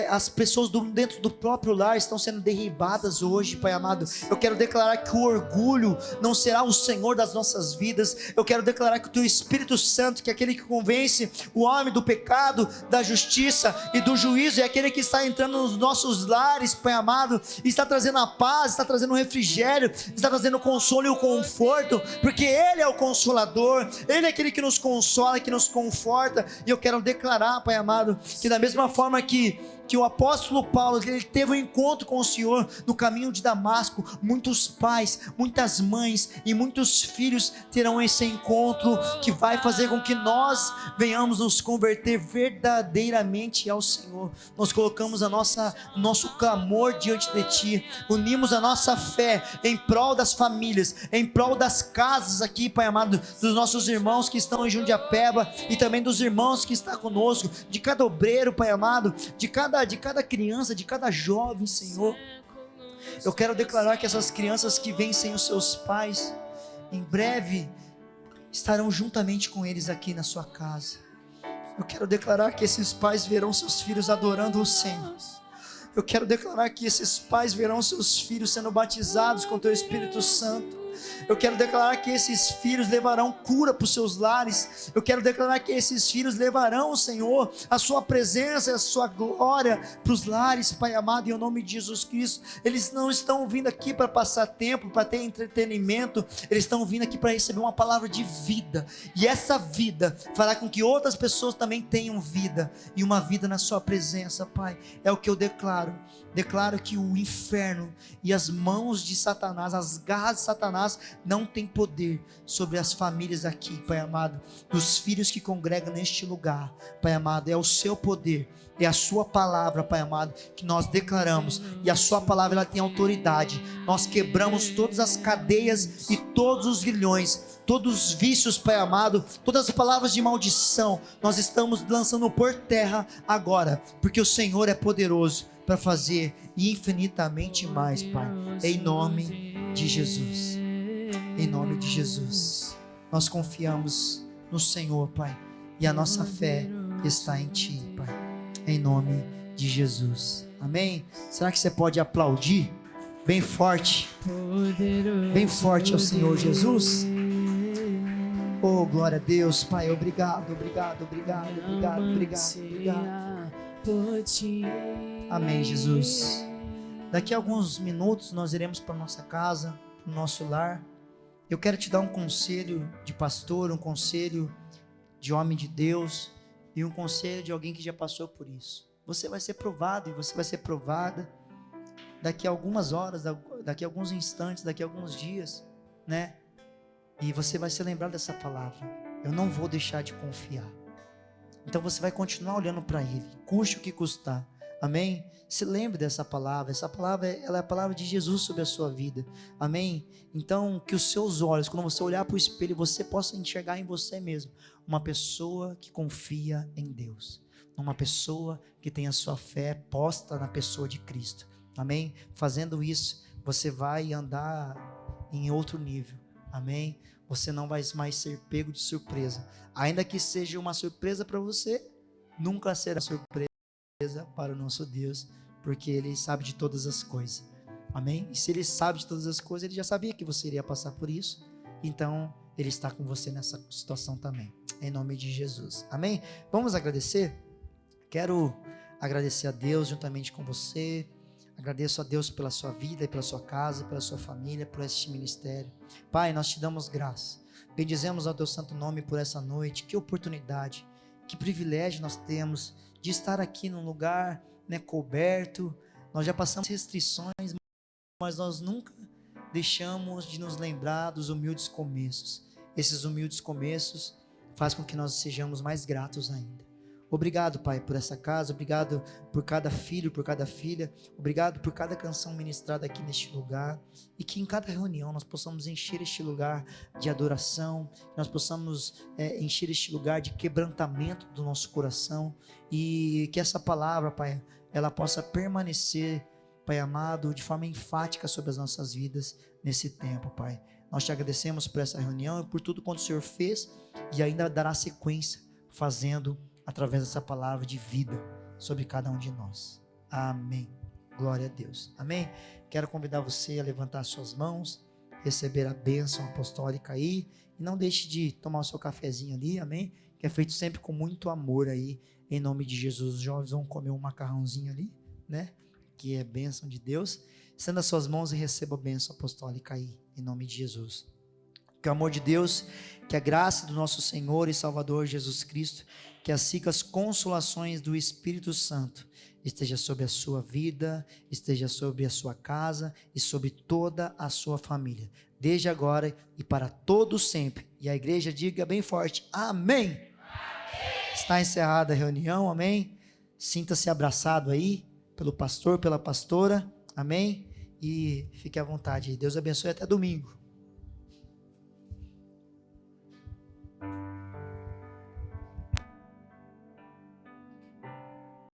as pessoas dentro do próprio lar estão sendo derribadas hoje, Pai amado. Eu quero declarar que o orgulho não será o Senhor das nossas vidas. Eu quero declarar que o Teu Espírito Santo, que é aquele que convence o homem do pecado, da justiça e do juízo, é aquele que está entrando nos nossos lares, Pai amado, e está trazendo a paz, está trazendo o refrigério, está trazendo o consolo e o conforto, porque Ele é o Consolador, Ele é aquele que nos consola, que nos conforta. E eu quero declarar, Pai amado, que da mesma forma que o apóstolo Paulo, ele teve um encontro com o Senhor no caminho de Damasco, muitos pais, muitas mães e muitos filhos terão esse encontro que vai fazer com que nós venhamos nos converter verdadeiramente ao Senhor. Nós colocamos nosso clamor diante de Ti, unimos a nossa fé em prol das famílias, em prol das casas aqui, Pai amado, dos nossos irmãos que estão em Jundiapeba e também dos irmãos que estão conosco, de cada obreiro, Pai amado, de cada criança, de cada jovem, Senhor. Eu quero declarar que essas crianças que vêm sem os seus pais, em breve estarão juntamente com eles aqui na sua casa. Eu quero declarar que esses pais verão seus filhos adorando o Senhor. Eu quero declarar que esses pais verão seus filhos sendo batizados com o Teu Espírito Santo. Eu quero declarar que esses filhos levarão cura para os seus lares. Eu quero declarar que esses filhos levarão, Senhor, a sua presença e a sua glória para os lares, Pai amado, em nome de Jesus Cristo. Eles não estão vindo aqui para passar tempo, para ter entretenimento. Eles estão vindo aqui para receber uma palavra de vida. E essa vida fará com que outras pessoas também tenham vida, e uma vida na sua presença, Pai. É o que eu declaro. Declaro que o inferno e as mãos de Satanás, as garras de Satanás, Satanás não tem poder sobre as famílias aqui, Pai amado, dos filhos que congregam neste lugar, Pai amado, é o seu poder, é a sua palavra, Pai amado, que nós declaramos, e a sua palavra ela tem autoridade. Nós quebramos todas as cadeias e todos os grilhões, todos os vícios, Pai amado, todas as palavras de maldição, nós estamos lançando por terra agora, porque o Senhor é poderoso para fazer infinitamente mais, Pai, em nome de Jesus, em nome de Jesus, nós confiamos no Senhor, Pai, e a nossa fé está em Ti, Pai, em nome de Jesus, amém? Será que você pode aplaudir bem forte ao Senhor Jesus? Oh, glória a Deus, Pai, obrigado. Amém, Jesus. Daqui a alguns minutos nós iremos para nossa casa, para o nosso lar. Eu quero te dar um conselho de pastor, um conselho de homem de Deus e um conselho de alguém que já passou por isso. Você vai ser provado e você vai ser provada daqui a algumas horas, daqui a alguns instantes, daqui a alguns dias, né? E você vai se lembrar dessa palavra. Eu não vou deixar de confiar. Então você vai continuar olhando para Ele, custe o que custar. Amém? Se lembre dessa palavra. Essa palavra, ela é a palavra de Jesus sobre a sua vida. Amém? Então, que os seus olhos, quando você olhar para o espelho, você possa enxergar em você mesmo uma pessoa que confia em Deus. Uma pessoa que tem a sua fé posta na pessoa de Cristo. Amém? Fazendo isso, você vai andar em outro nível. Amém? Você não vai mais ser pego de surpresa. Ainda que seja uma surpresa para você, nunca será surpresa para o nosso Deus, porque Ele sabe de todas as coisas. Amém? E se Ele sabe de todas as coisas, Ele já sabia que você iria passar por isso. Então, Ele está com você nessa situação também. Em nome de Jesus. Amém? Vamos agradecer? Quero agradecer a Deus juntamente com você. Agradeço a Deus pela sua vida, pela sua casa, pela sua família, por este ministério. Pai, nós te damos graça. Bendizemos ao teu santo nome por essa noite. Que oportunidade, que privilégio nós temos de estar aqui num lugar, né, coberto. Nós já passamos restrições, mas nós nunca deixamos de nos lembrar dos humildes começos. Esses humildes começos fazem com que nós sejamos mais gratos ainda. Obrigado, Pai, por essa casa, obrigado por cada filho, por cada filha, obrigado por cada canção ministrada aqui neste lugar, e que em cada reunião nós possamos encher este lugar de adoração, nós possamos encher este lugar de quebrantamento do nosso coração, e que essa palavra, Pai, ela possa permanecer, Pai amado, de forma enfática sobre as nossas vidas nesse tempo, Pai. Nós te agradecemos por essa reunião e por tudo quanto o Senhor fez e ainda dará sequência, fazendo através dessa palavra de vida sobre cada um de nós. Amém. Glória a Deus. Amém. Quero convidar você a levantar suas mãos, receber a bênção apostólica aí, e não deixe de tomar o seu cafezinho ali, amém? Que é feito sempre com muito amor aí, em nome de Jesus. Os jovens vão comer um macarrãozinho ali, né? Que é bênção de Deus. Estenda as suas mãos e receba a bênção apostólica aí, em nome de Jesus. Que o amor de Deus, que a graça do nosso Senhor e Salvador Jesus Cristo, que as ricas consolações do Espírito Santo esteja sobre a sua vida, esteja sobre a sua casa e sobre toda a sua família, desde agora e para todo sempre. E a igreja diga bem forte, amém. Amém. Está encerrada a reunião, amém. Sinta-se abraçado aí pelo pastor, pela pastora, amém. E fique à vontade. Deus abençoe até domingo.